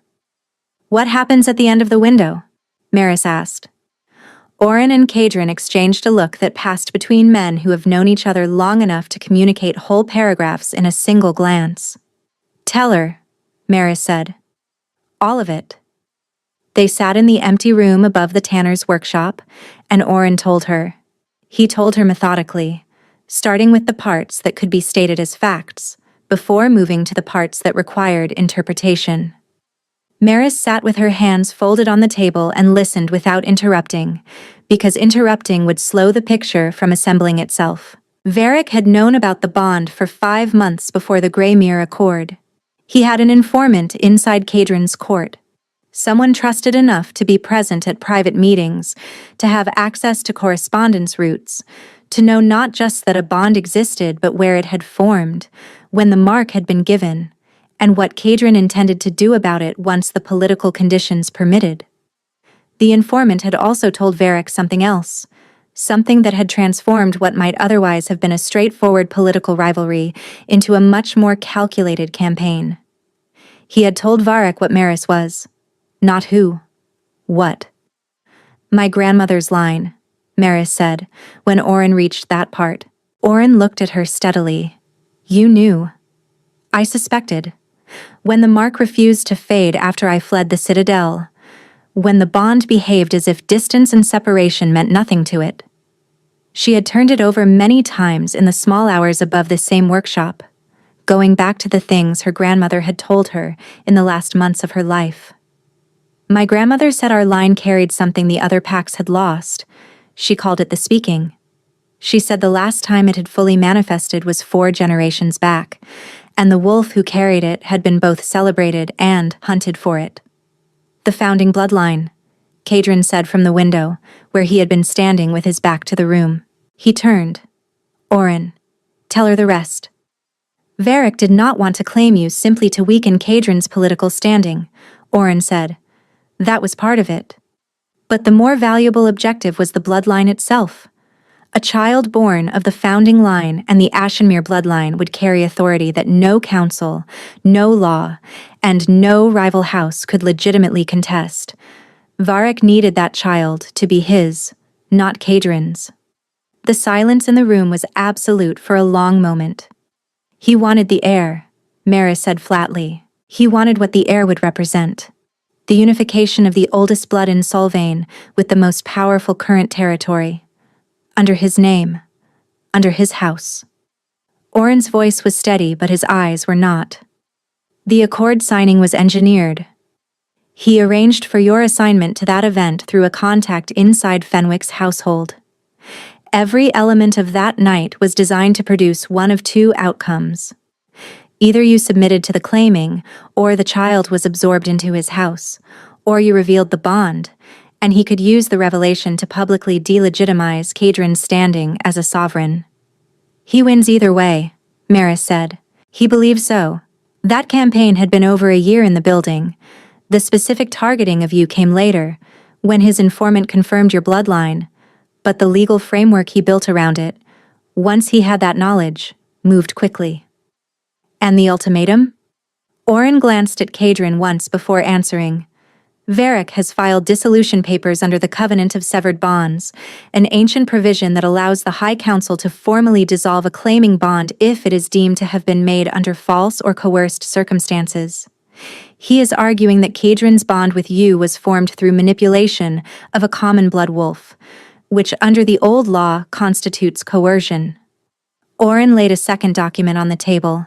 "What happens at the end of the window?" Maris asked. Oren and Kadrin exchanged a look that passed between men who have known each other long enough to communicate whole paragraphs in a single glance. "Tell her," Maris said. "All of it." They sat in the empty room above the tanner's workshop, and Oren told her. He told her methodically, starting with the parts that could be stated as facts, before moving to the parts that required interpretation. Maris sat with her hands folded on the table and listened without interrupting, because interrupting would slow the picture from assembling itself. Varric had known about the bond for 5 months before the Greymere Accord. He had an informant inside Kadrin's court, someone trusted enough to be present at private meetings, to have access to correspondence routes, to know not just that a bond existed but where it had formed, when the mark had been given, and what Kadrin intended to do about it once the political conditions permitted. The informant had also told Varric something else, something that had transformed what might otherwise have been a straightforward political rivalry into a much more calculated campaign. He had told Varric what Maris was, not who, what. "My grandmother's line," Maris said, when Oren reached that part. Oren looked at her steadily. "You knew." "I suspected. When the mark refused to fade after I fled the Citadel, when the bond behaved as if distance and separation meant nothing to it." She had turned it over many times in the small hours above this same workshop, going back to the things her grandmother had told her in the last months of her life. My grandmother said our line carried something the other packs had lost. She called it the speaking. She said the last time it had fully manifested was 4 generations back, and the wolf who carried it had been both celebrated and hunted for it. The founding bloodline, Kadrin said from the window, where he had been standing with his back to the room. He turned. Oren, tell her the rest. Varric did not want to claim you simply to weaken Kadrin's political standing, Oren said. That was part of it. But the more valuable objective was the bloodline itself. A child born of the founding line and the Ashenmere bloodline would carry authority that no council, no law, and no rival house could legitimately contest. Varric needed that child to be his, not Kadrin's. The silence in the room was absolute for a long moment. He wanted the heir, Maris said flatly. He wanted what the heir would represent. The unification of the oldest blood in Solvane with the most powerful current territory. Under his name. Under his house. Oren's voice was steady, but his eyes were not. The accord signing was engineered. He arranged for your assignment to that event through a contact inside Fenwick's household. Every element of that night was designed to produce one of 2 outcomes. Either you submitted to the claiming, or the child was absorbed into his house, or you revealed the bond, and he could use the revelation to publicly delegitimize Kadrin's standing as a sovereign. He wins either way, Maris said. He believes so. That campaign had been over a year in the building. The specific targeting of you came later, when his informant confirmed your bloodline, but the legal framework he built around it, once he had that knowledge, moved quickly. And the ultimatum? Oren glanced at Kadrin once before answering. Varric has filed dissolution papers under the Covenant of Severed Bonds, an ancient provision that allows the High Council to formally dissolve a claiming bond if it is deemed to have been made under false or coerced circumstances. He is arguing that Kadrin's bond with you was formed through manipulation of a common blood wolf, which under the old law constitutes coercion. Oren laid a second document on the table.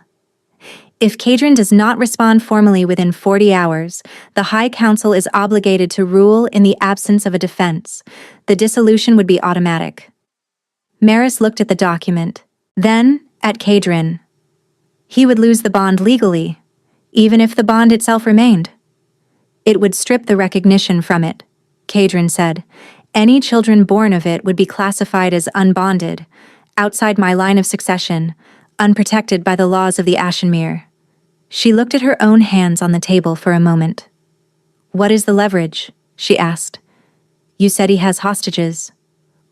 If Kadrin does not respond formally within 40 hours, the High Council is obligated to rule in the absence of a defense. The dissolution would be automatic. Maris looked at the document, then at Kadrin. He would lose the bond legally, even if the bond itself remained. It would strip the recognition from it, Kadrin said. Any children born of it would be classified as unbonded, outside my line of succession, unprotected by the laws of the Ashenmere. She looked at her own hands on the table for a moment. What is the leverage? She asked. You said he has hostages.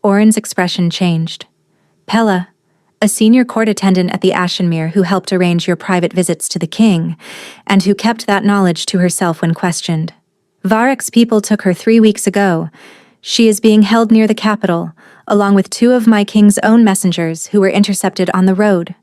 Oren's expression changed. Pella, a senior court attendant at the Ashenmere who helped arrange your private visits to the king, and who kept that knowledge to herself when questioned. Varric's people took her 3 weeks ago. She is being held near the capital, along with 2 of my king's own messengers who were intercepted on the road.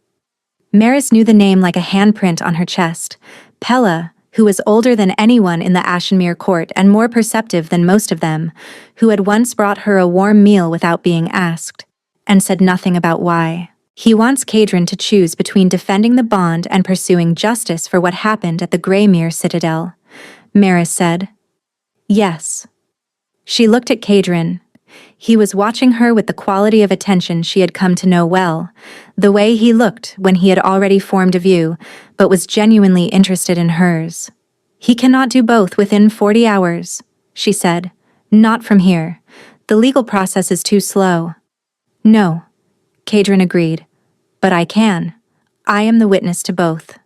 Maris knew the name like a handprint on her chest. Pella, who was older than anyone in the Ashenmere court and more perceptive than most of them, who had once brought her a warm meal without being asked, and said nothing about why. He wants Kadrin to choose between defending the bond and pursuing justice for what happened at the Greymere Citadel, Maris said. Yes. She looked at Kadrin. He was watching her with the quality of attention she had come to know well, the way he looked when he had already formed a view, but was genuinely interested in hers. He cannot do both within 40 hours, she said. Not from here. The legal process is too slow. No, Kadrin agreed. But I can. I am the witness to both.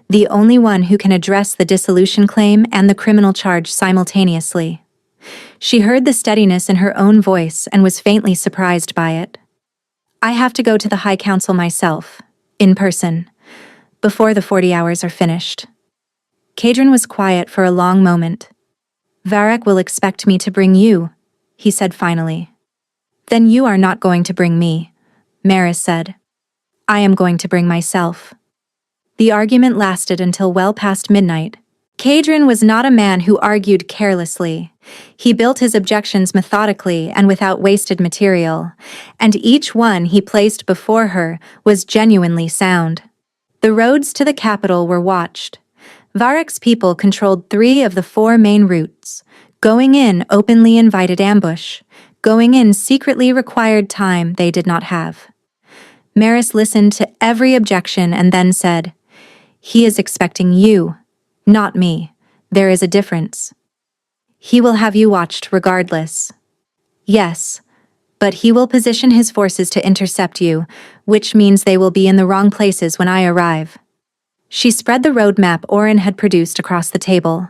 The only one who can address the dissolution claim and the criminal charge simultaneously. She heard the steadiness in her own voice and was faintly surprised by it. I have to go to the High Council myself, in person, before the 40 hours are finished. Kadrin was quiet for a long moment. Varric will expect me to bring you, he said finally. Then you are not going to bring me, Maris said. I am going to bring myself. The argument lasted until well past midnight. Kadrin was not a man who argued carelessly. He built his objections methodically and without wasted material, and each one he placed before her was genuinely sound. The roads to the capital were watched. Varric's people controlled 3 of the 4 main routes, Going in openly invited ambush. Going in secretly required time they did not have. Maris listened to every objection and then said, "He is expecting you, not me. There is a difference. He will have you watched regardless." "Yes, but he will position his forces to intercept you, which means they will be in the wrong places when I arrive." She spread the roadmap Oren had produced across the table.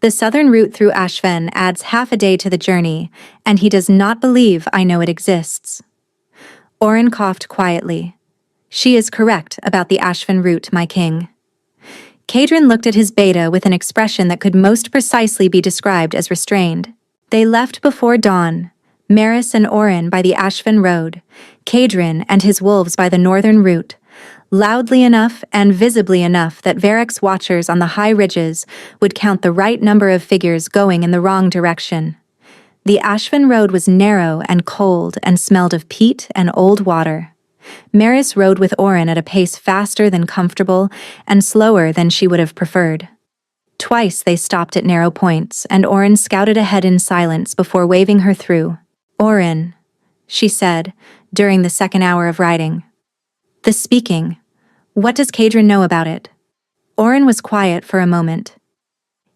"The southern route through Ashven adds half a day to the journey, and he does not believe I know it exists." Oren coughed quietly. "She is correct about the Ashven route, my king." Kadrin looked at his beta with an expression that could most precisely be described as restrained. They left before dawn, Maris and Oren by the Ashven road, Kadrin and his wolves by the northern route, loudly enough and visibly enough that Varek's watchers on the high ridges would count the right number of figures going in the wrong direction. The Ashven road was narrow and cold and smelled of peat and old water. Maris rode with Oren at a pace faster than comfortable and slower than she would have preferred. Twice they stopped at narrow points, and Oren scouted ahead in silence before waving her through. "Oren," she said, during the second hour of riding. "The speaking. What does Kadrin know about it?" Oren was quiet for a moment.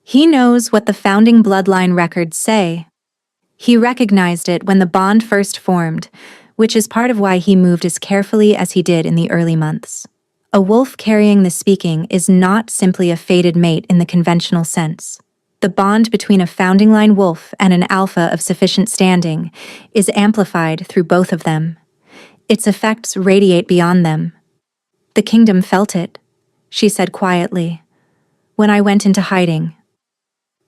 "He knows what the founding bloodline records say. He recognized it when the bond first formed, which is part of why he moved as carefully as he did in the early months. A wolf carrying the speaking is not simply a fated mate in the conventional sense. The bond between a founding line wolf and an alpha of sufficient standing is amplified through both of them. Its effects radiate beyond them. The kingdom felt it," she said quietly, "when I went into hiding.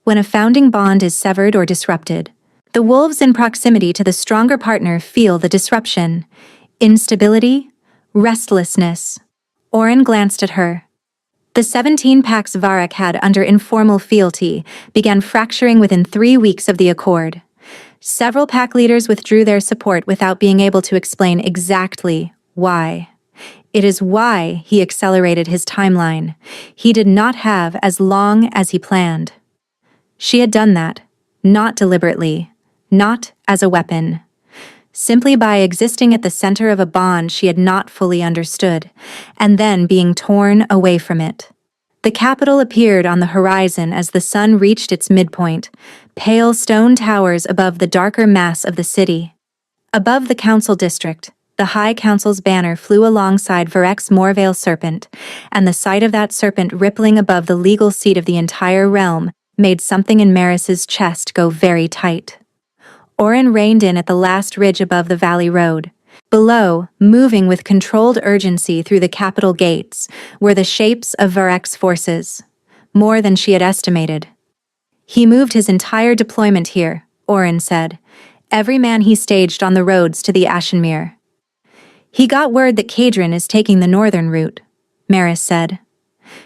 When a founding bond is severed or disrupted, the wolves in proximity to the stronger partner feel the disruption, instability, restlessness." Oren glanced at her. The 17 packs Varek had under informal fealty began fracturing within 3 weeks of the accord. Several pack leaders withdrew their support without being able to explain exactly why. It is why he accelerated his timeline. He did not have as long as he planned. She had done that, not deliberately, not as a weapon. Simply by existing at the center of a bond she had not fully understood, and then being torn away from it. The capital appeared on the horizon as the sun reached its midpoint, pale stone towers above the darker mass of the city. Above the council district, the High Council's banner flew alongside Varek's Morvale serpent, and the sight of that serpent rippling above the legal seat of the entire realm made something in Maris's chest go very tight. Oren reined in at the last ridge above the valley road. Below, moving with controlled urgency through the capital gates, were the shapes of Varek's forces, more than she had estimated. "He moved his entire deployment here," Oren said. "Every man he staged on the roads to the Ashenmere." "He got word that Kadrin is taking the northern route," Maris said.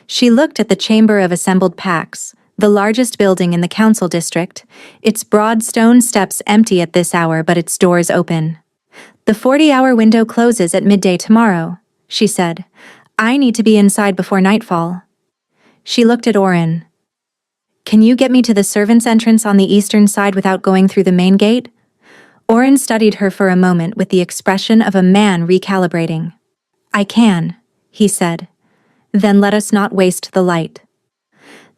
She looked at the chamber of assembled packs, the largest building in the council district, its broad stone steps empty at this hour but its doors open. "The 40-hour window closes at midday tomorrow," she said. "I need to be inside before nightfall." She looked at Oren. "Can you get me to the servants' entrance on the eastern side without going through the main gate?" Oren studied her for a moment with the expression of a man recalibrating. "I can," he said. "Then let us not waste the light."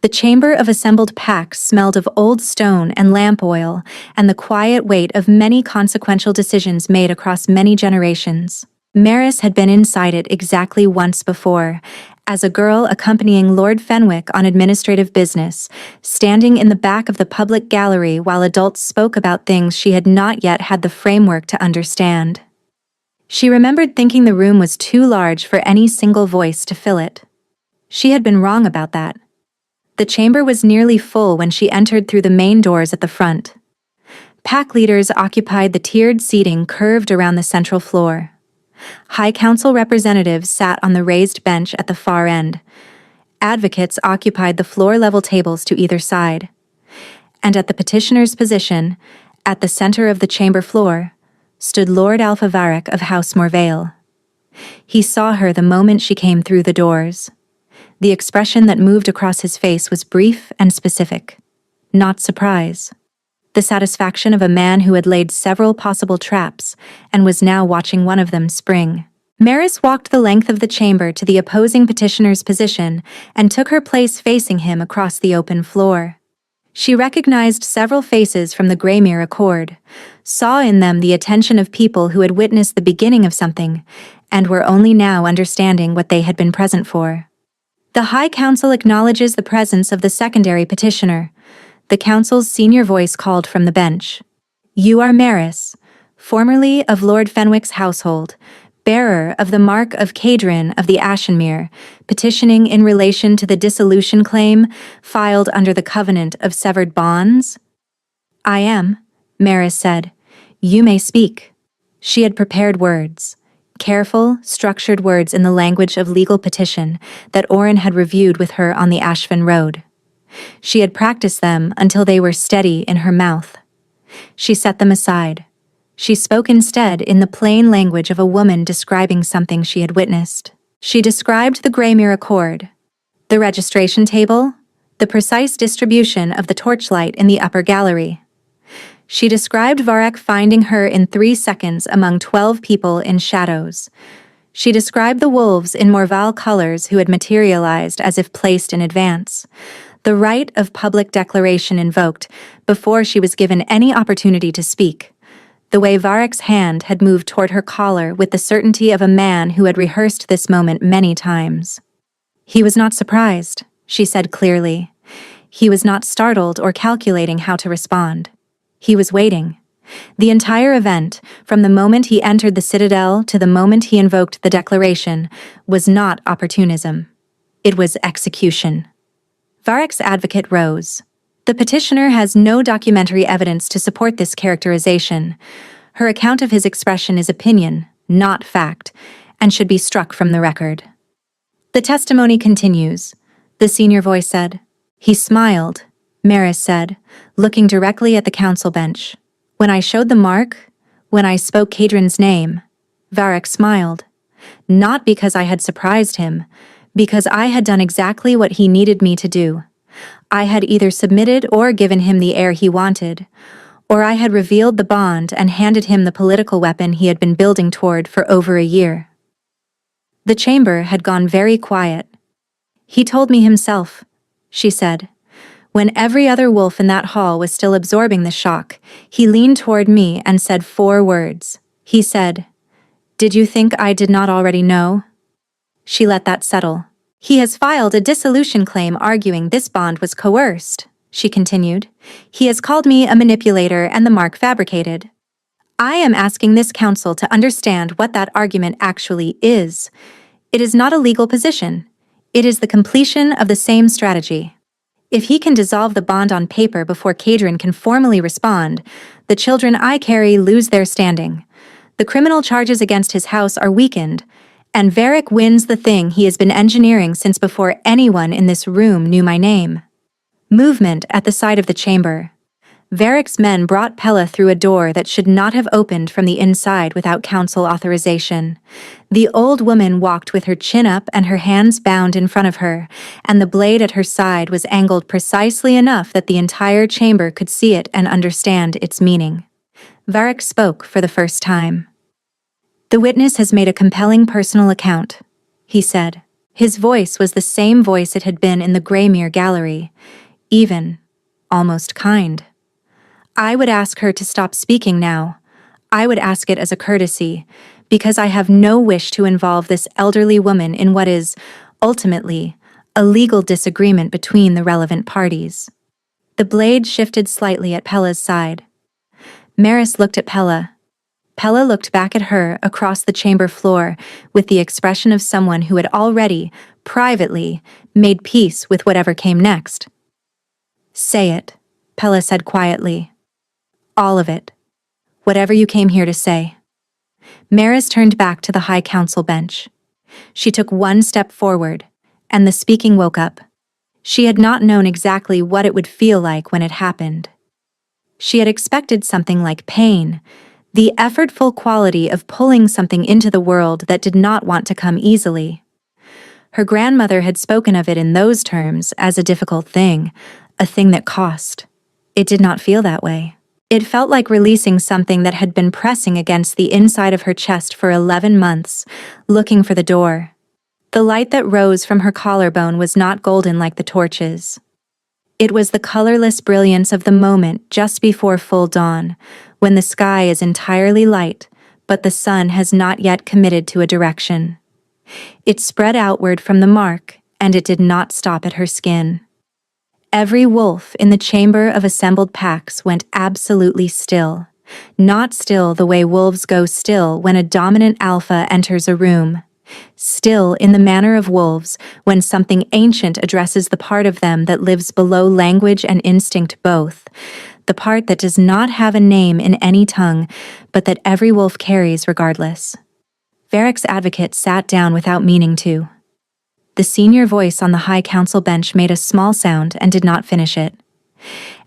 The chamber of assembled packs smelled of old stone and lamp oil and the quiet weight of many consequential decisions made across many generations. Maris had been inside it exactly once before, as a girl accompanying Lord Fenwick on administrative business, standing in the back of the public gallery while adults spoke about things she had not yet had the framework to understand. She remembered thinking the room was too large for any single voice to fill it. She had been wrong about that. The chamber was nearly full when she entered through the main doors at the front. Pack leaders occupied the tiered seating curved around the central floor. High Council representatives sat on the raised bench at the far end. Advocates occupied the floor-level tables to either side. And at the petitioner's position, at the center of the chamber floor, stood Lord Alpha Varek of House Morvale. He saw her the moment she came through the doors. The expression that moved across his face was brief and specific. Not surprise, the satisfaction of a man who had laid several possible traps and was now watching one of them spring. Maris walked the length of the chamber to the opposing petitioner's position and took her place facing him across the open floor. She recognized several faces from the Greymere Accord, saw in them the attention of people who had witnessed the beginning of something and were only now understanding what they had been present for. The High Council acknowledges the presence of the secondary petitioner. The council's senior voice called from the bench. You are Maris, formerly of Lord Fenwick's household, bearer of the mark of Cadrin of the Ashenmere, petitioning in relation to the dissolution claim filed under the Covenant of Severed Bonds? I am, Maris said. You may speak. She had prepared words. Careful, structured words in the language of legal petition that Oren had reviewed with her on the Ashfin Road. She had practiced them until they were steady in her mouth. She set them aside. She spoke instead in the plain language of a woman describing something she had witnessed. She described the Greymere Accord, the registration table, the precise distribution of the torchlight in the upper gallery. She described Varek finding her in 3 seconds among 12 people in shadows. She described the wolves in Morval colors who had materialized as if placed in advance. The right of public declaration invoked before she was given any opportunity to speak. The way Varek's hand had moved toward her collar with the certainty of a man who had rehearsed this moment many times. He was not surprised, she said clearly. He was not startled or calculating how to respond. He was waiting. The entire event, from the moment he entered the citadel to the moment he invoked the declaration, was not opportunism. It was execution. Varek's advocate rose. The petitioner has no documentary evidence to support this characterization. Her account of his expression is opinion, not fact, and should be struck from the record. The testimony continues, the senior voice said. He smiled, Maris said, looking directly at the council bench. When I showed the mark, when I spoke Cadrin's name, Varek smiled. Not because I had surprised him, because I had done exactly what he needed me to do. I had either submitted or given him the air he wanted, or I had revealed the bond and handed him the political weapon he had been building toward for over a year. The chamber had gone very quiet. He told me himself, she said. When every other wolf in that hall was still absorbing the shock, he leaned toward me and said 4 words. He said, "Did you think I did not already know?" She let that settle. He has filed a dissolution claim arguing this bond was coerced, she continued. He has called me a manipulator and the mark fabricated. I am asking this council to understand what that argument actually is. It is not a legal position. It is the completion of the same strategy. If he can dissolve the bond on paper before Cadrin can formally respond, the children I carry lose their standing. The criminal charges against his house are weakened, and Varek wins the thing he has been engineering since before anyone in this room knew my name. Movement at the side of the chamber. Varek's men brought Pella through a door that should not have opened from the inside without council authorization. The old woman walked with her chin up and her hands bound in front of her, and the blade at her side was angled precisely enough that the entire chamber could see it and understand its meaning. Varek spoke for the first time. The witness has made a compelling personal account, he said. His voice was the same voice it had been in the Greymere gallery, even, almost kind. I would ask her to stop speaking now. I would ask it as a courtesy, because I have no wish to involve this elderly woman in what is, ultimately, a legal disagreement between the relevant parties. The blade shifted slightly at Pella's side. Maris looked at Pella. Pella looked back at her across the chamber floor with the expression of someone who had already, privately, made peace with whatever came next. Say it, Pella said quietly. All of it. Whatever you came here to say. Maris turned back to the High Council bench. She took 1 step forward, and the speaking woke up. She had not known exactly what it would feel like when it happened. She had expected something like pain, the effortful quality of pulling something into the world that did not want to come easily. Her grandmother had spoken of it in those terms as a difficult thing, a thing that cost. It did not feel that way. It felt like releasing something that had been pressing against the inside of her chest for 11 months, looking for the door. The light that rose from her collarbone was not golden like the torches. It was the colorless brilliance of the moment just before full dawn, when the sky is entirely light, but the sun has not yet committed to a direction. It spread outward from the mark, and it did not stop at her skin. Every wolf in the chamber of assembled packs went absolutely still. Not still the way wolves go still when a dominant alpha enters a room. Still in the manner of wolves when something ancient addresses the part of them that lives below language and instinct both, the part that does not have a name in any tongue, but that every wolf carries regardless. Varric's advocate sat down without meaning to. The senior voice on the high council bench made a small sound and did not finish it.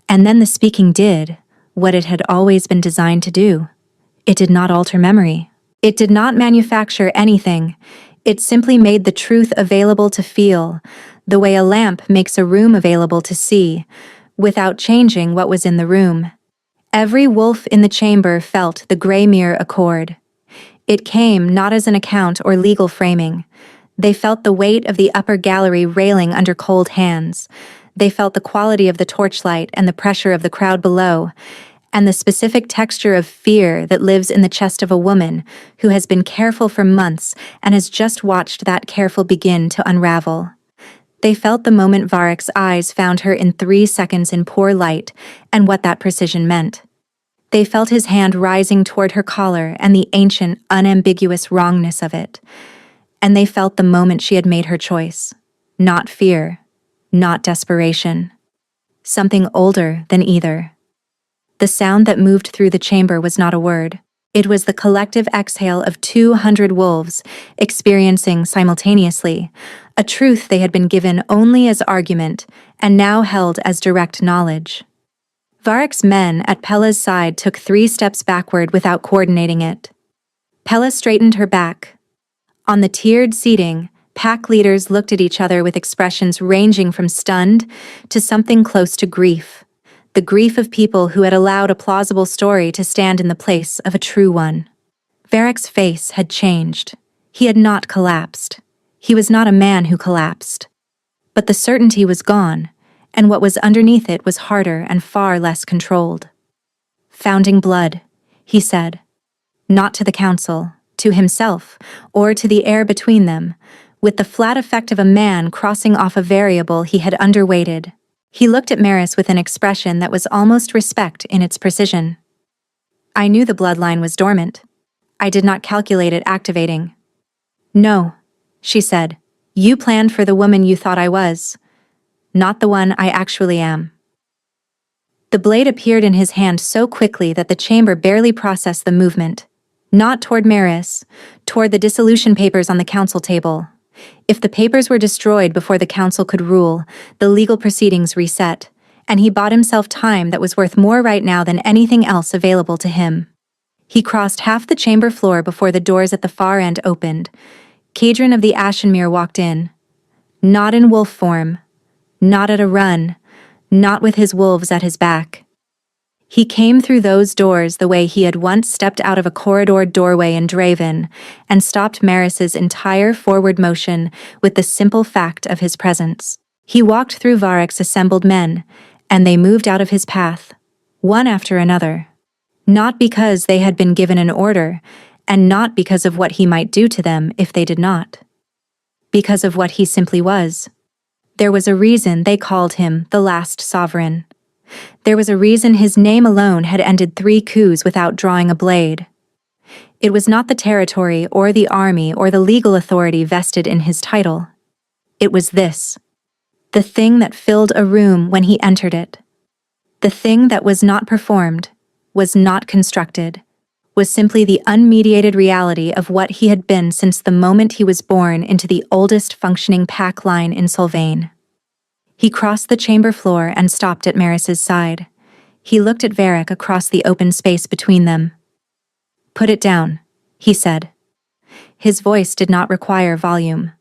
And then the speaking did what it had always been designed to do. It did not alter memory. It did not manufacture anything. It simply made the truth available to feel, the way a lamp makes a room available to see, without changing what was in the room. Every wolf in the chamber felt the gray mirror accord. It came not as an account or legal framing. They felt the weight of the upper gallery railing under cold hands. They felt the quality of the torchlight and the pressure of the crowd below, and the specific texture of fear that lives in the chest of a woman who has been careful for months and has just watched that careful begin to unravel. They felt the moment Varric's eyes found her in 3 seconds in poor light and what that precision meant. They felt his hand rising toward her collar and the ancient, unambiguous wrongness of it. And they felt the moment she had made her choice. Not fear, not desperation. Something older than either. The sound that moved through the chamber was not a word. It was the collective exhale of 200 wolves, experiencing simultaneously a truth they had been given only as argument and now held as direct knowledge. Varric's men at Pella's side took 3 steps backward without coordinating it. Pella straightened her back. On the tiered seating, pack leaders looked at each other with expressions ranging from stunned to something close to grief. The grief of people who had allowed a plausible story to stand in the place of a true one. Varric's face had changed. He had not collapsed. He was not a man who collapsed. But the certainty was gone, and what was underneath it was harder and far less controlled. Founding blood, he said. Not to the council, to himself, or to the air between them, with the flat effect of a man crossing off a variable he had underweighted. He looked at Maris with an expression that was almost respect in its precision. I knew the bloodline was dormant. I did not calculate it activating. No, she said. You planned for the woman you thought I was, not the one I actually am. The blade appeared in his hand so quickly that the chamber barely processed the movement. Not toward Maris, toward the dissolution papers on the council table. If the papers were destroyed before the council could rule, the legal proceedings reset, and he bought himself time that was worth more right now than anything else available to him. He crossed half the chamber floor before the doors at the far end opened. Kadrin of the Ashenmere walked in. Not in wolf form, not at a run, not with his wolves at his back. He came through those doors the way he had once stepped out of a corridor doorway in Draven, and stopped Maris's entire forward motion with the simple fact of his presence. He walked through Varric's assembled men, and they moved out of his path, one after another. Not because they had been given an order, and not because of what he might do to them if they did not. Because of what he simply was. There was a reason they called him the last sovereign. There was a reason his name alone had ended 3 coups without drawing a blade. It was not the territory or the army or the legal authority vested in his title. It was this. The thing that filled a room when he entered it. The thing that was not performed, was not constructed, was simply the unmediated reality of what he had been since the moment he was born into the oldest functioning pack line in Sylvain. He crossed the chamber floor and stopped at Maris's side. He looked at Varric across the open space between them. Put it down, he said. His voice did not require volume.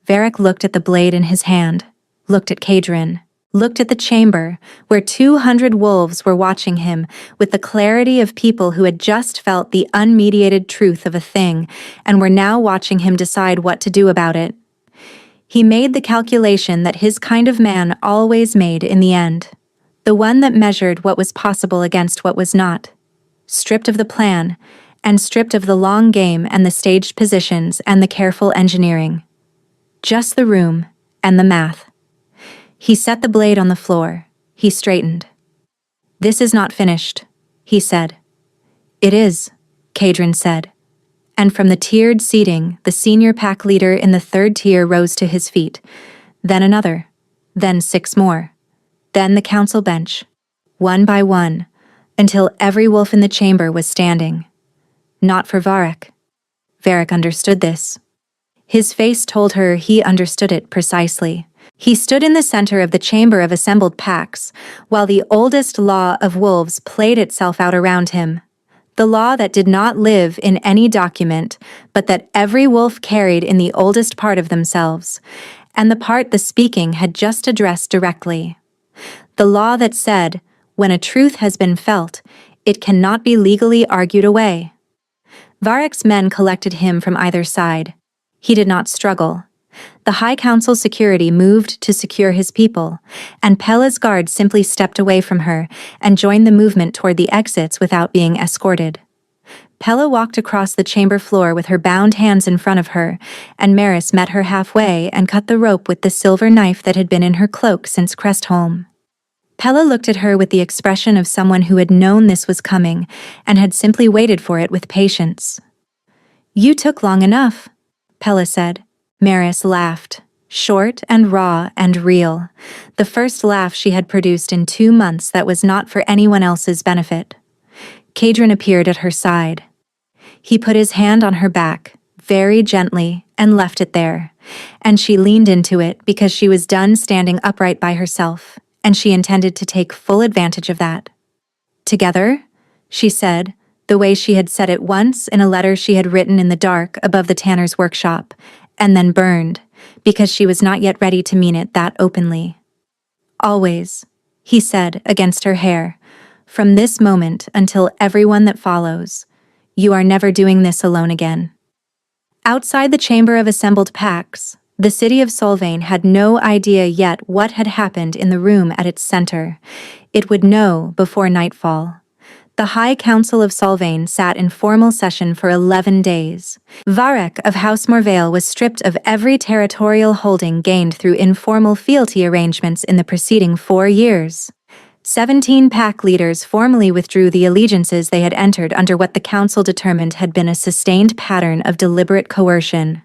Varric looked at the blade in his hand, looked at Kadrin, looked at the chamber, where 200 wolves were watching him with the clarity of people who had just felt the unmediated truth of a thing and were now watching him decide what to do about it. He made the calculation that his kind of man always made in the end, the one that measured what was possible against what was not, stripped of the plan, and stripped of the long game and the staged positions and the careful engineering. Just the room and the math. He set the blade on the floor. He straightened. "This is not finished," he said. "It is," Kadrin said. And from the tiered seating, the senior pack leader in the third tier rose to his feet. Then another. Then 6 more. Then the council bench. One by one, until every wolf in the chamber was standing. Not for Varek. Varek understood this. His face told her he understood it precisely. He stood in the center of the chamber of assembled packs, while the oldest law of wolves played itself out around him. The law that did not live in any document, but that every wolf carried in the oldest part of themselves, and the part the speaking had just addressed directly. The law that said, when a truth has been felt, it cannot be legally argued away. Varek's men collected him from either side. He did not struggle. The High Council's security moved to secure his people, and Pela's guard simply stepped away from her and joined the movement toward the exits without being escorted. Pela walked across the chamber floor with her bound hands in front of her, and Maris met her halfway and cut the rope with the silver knife that had been in her cloak since Crestholm. Pela looked at her with the expression of someone who had known this was coming and had simply waited for it with patience. "You took long enough," Pela said. Maris laughed, short and raw and real, the first laugh she had produced in 2 months that was not for anyone else's benefit. Kadrin appeared at her side. He put his hand on her back, very gently, and left it there, and she leaned into it because she was done standing upright by herself, and she intended to take full advantage of that. "Together?" she said, the way she had said it once in a letter she had written in the dark above the tanner's workshop, and then burned, because she was not yet ready to mean it that openly. "Always," he said against her hair, "from this moment until everyone that follows. You are never doing this alone again." Outside the chamber of assembled packs, the city of Solvane had no idea yet what had happened in the room at its center. It would know before nightfall. The High Council of Solvane sat in formal session for 11 days. Varek of House Morvale was stripped of every territorial holding gained through informal fealty arrangements in the preceding 4 years. 17 pack leaders formally withdrew the allegiances they had entered under what the council determined had been a sustained pattern of deliberate coercion.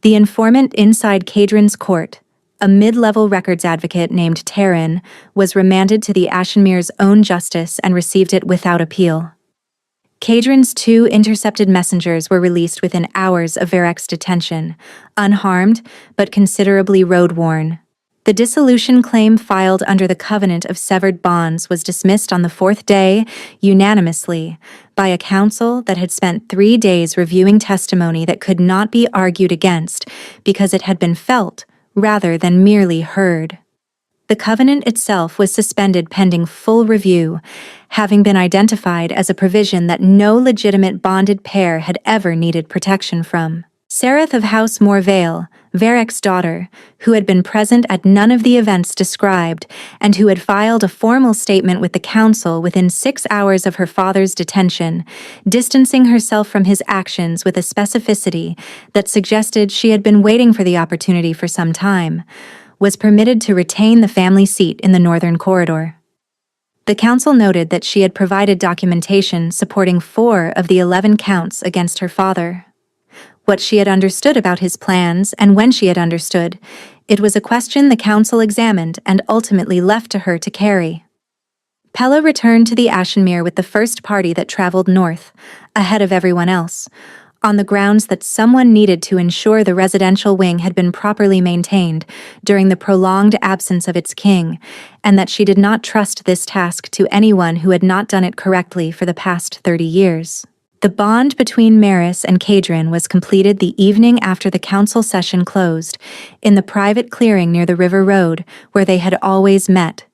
The informant inside Kadrin's court, a mid-level records advocate named Taryn, was remanded to the Ashenmere's own justice and received it without appeal. Kadrin's 2 intercepted messengers were released within hours of Varek's detention, unharmed but considerably road-worn. The dissolution claim filed under the Covenant of Severed Bonds was dismissed on the 4th day, unanimously, by a council that had spent 3 days reviewing testimony that could not be argued against because it had been felt rather than merely heard. The covenant itself was suspended pending full review, having been identified as a provision that no legitimate bonded pair had ever needed protection from. Sereth of House Morvale, Varek's daughter, who had been present at none of the events described and who had filed a formal statement with the council within 6 hours of her father's detention, distancing herself from his actions with a specificity that suggested she had been waiting for the opportunity for some time, was permitted to retain the family seat in the northern corridor. The council noted that she had provided documentation supporting 4 of the 11 counts against her father. What she had understood about his plans and when she had understood, it was a question the council examined and ultimately left to her to carry. Pela returned to the Ashenmere with the first party that traveled north, ahead of everyone else, on the grounds that someone needed to ensure the residential wing had been properly maintained during the prolonged absence of its king, and that she did not trust this task to anyone who had not done it correctly for the past 30 years. The bond between Maris and Kadrin was completed the evening after the council session closed, in the private clearing near the river road where they had always met.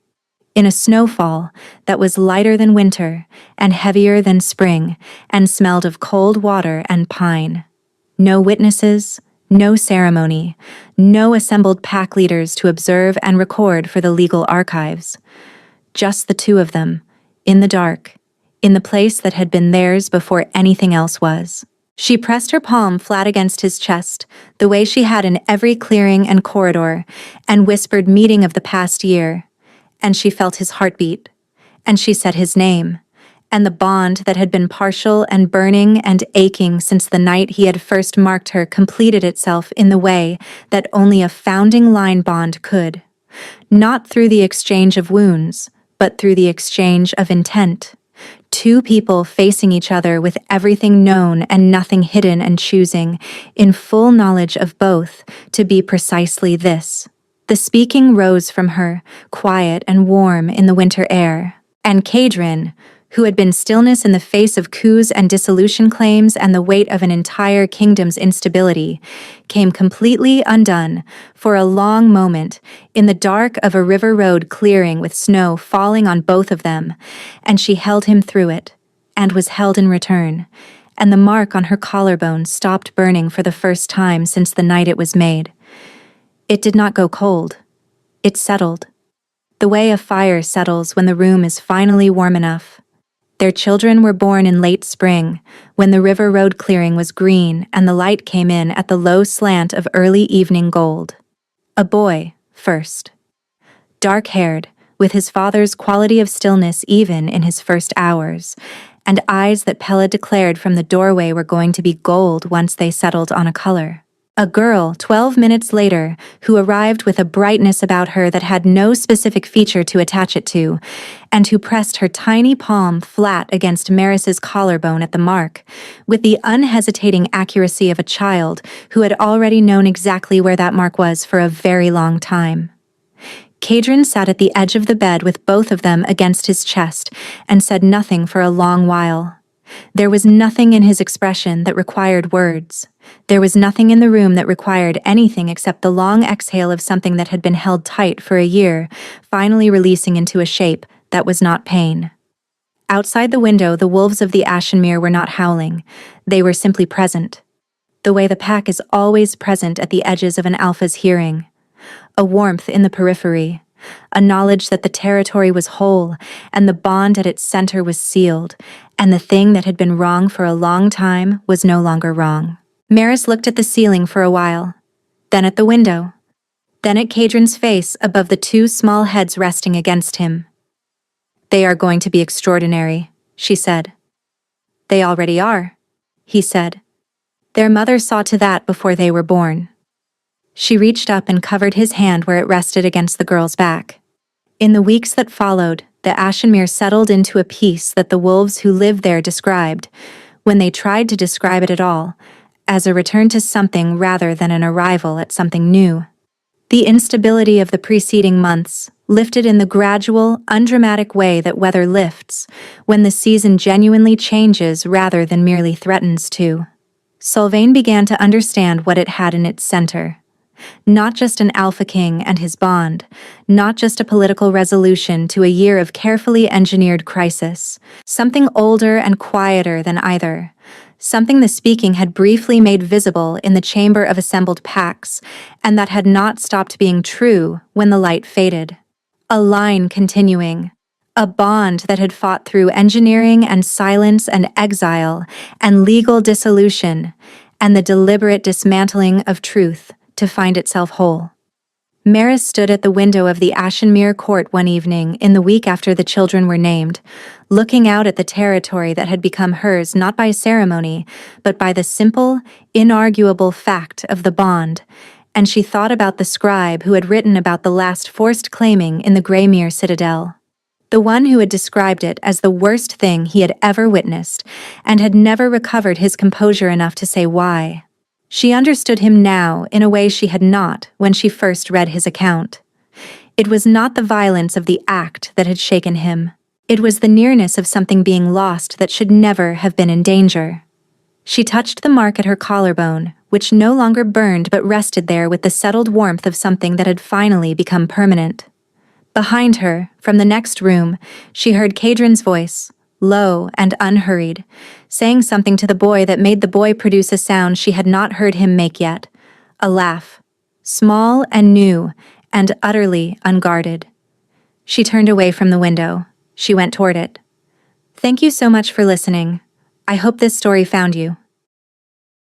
In a snowfall that was lighter than winter and heavier than spring and smelled of cold water and pine. No witnesses, no ceremony, no assembled pack leaders to observe and record for the legal archives. Just the two of them, in the dark, in the place that had been theirs before anything else was. She pressed her palm flat against his chest, the way she had in every clearing and corridor, and whispered meeting of the past year. And she felt his heartbeat, and she said his name, and the bond that had been partial and burning and aching since the night he had first marked her completed itself in the way that only a founding line bond could. Not through the exchange of wounds, but through the exchange of intent. Two people facing each other with everything known and nothing hidden and choosing, in full knowledge of both, to be precisely this. The speaking rose from her, quiet and warm in the winter air. And Kadrin, who had been stillness in the face of coups and dissolution claims and the weight of an entire kingdom's instability, came completely undone for a long moment in the dark of a river road clearing with snow falling on both of them, and she held him through it, and was held in return, and the mark on her collarbone stopped burning for the first time since the night it was made. It did not go cold. It settled. The way a fire settles when the room is finally warm enough. Their children were born in late spring, when the river road clearing was green and the light came in at the low slant of early evening gold. A boy, first. Dark-haired, with his father's quality of stillness even in his first hours, and eyes that Pella declared from the doorway were going to be gold once they settled on a color. A girl, 12 minutes later, who arrived with a brightness about her that had no specific feature to attach it to, and who pressed her tiny palm flat against Maris's collarbone at the mark, with the unhesitating accuracy of a child who had already known exactly where that mark was for a very long time. Kadrin sat at the edge of the bed with both of them against his chest and said nothing for a long while. There was nothing in his expression that required words. There was nothing in the room that required anything except the long exhale of something that had been held tight for a year, finally releasing into a shape that was not pain. Outside the window, the wolves of the Ashenmere were not howling. They were simply present. The way the pack is always present at the edges of an alpha's hearing. A warmth in the periphery. A knowledge that the territory was whole, and the bond at its center was sealed, and the thing that had been wrong for a long time was no longer wrong. Maris looked at the ceiling for a while, then at the window, then at Kadrin's face above the two small heads resting against him. "They are going to be extraordinary," she said. "They already are," he said. "Their mother saw to that before they were born." She reached up and covered his hand where it rested against the girl's back. In the weeks that followed, the Ashenmere settled into a peace that the wolves who lived there described, when they tried to describe it at all, as a return to something rather than an arrival at something new. The instability of the preceding months lifted in the gradual, undramatic way that weather lifts, when the season genuinely changes rather than merely threatens to. Sylvain began to understand what it had in its center. Not just an Alpha King and his bond, not just a political resolution to a year of carefully engineered crisis, something older and quieter than either, something the speaking had briefly made visible in the chamber of assembled packs, and that had not stopped being true when the light faded. A line continuing, a bond that had fought through engineering and silence and exile and legal dissolution and the deliberate dismantling of truth to find itself whole. Maris stood at the window of the Ashenmere court one evening in the week after the children were named, looking out at the territory that had become hers not by ceremony, but by the simple, inarguable fact of the bond, and she thought about the scribe who had written about the last forced claiming in the Greymere citadel. The one who had described it as the worst thing he had ever witnessed, and had never recovered his composure enough to say why. She understood him now in a way she had not when she first read his account. It was not the violence of the act that had shaken him. It was the nearness of something being lost that should never have been in danger. She touched the mark at her collarbone, which no longer burned but rested there with the settled warmth of something that had finally become permanent. Behind her, from the next room, she heard Kadrin's voice, low and unhurried, saying something to the boy that made the boy produce a sound she had not heard him make yet, a laugh, small and new and utterly unguarded. She turned away from the window. She went toward it. Thank you so much for listening. I hope this story found you.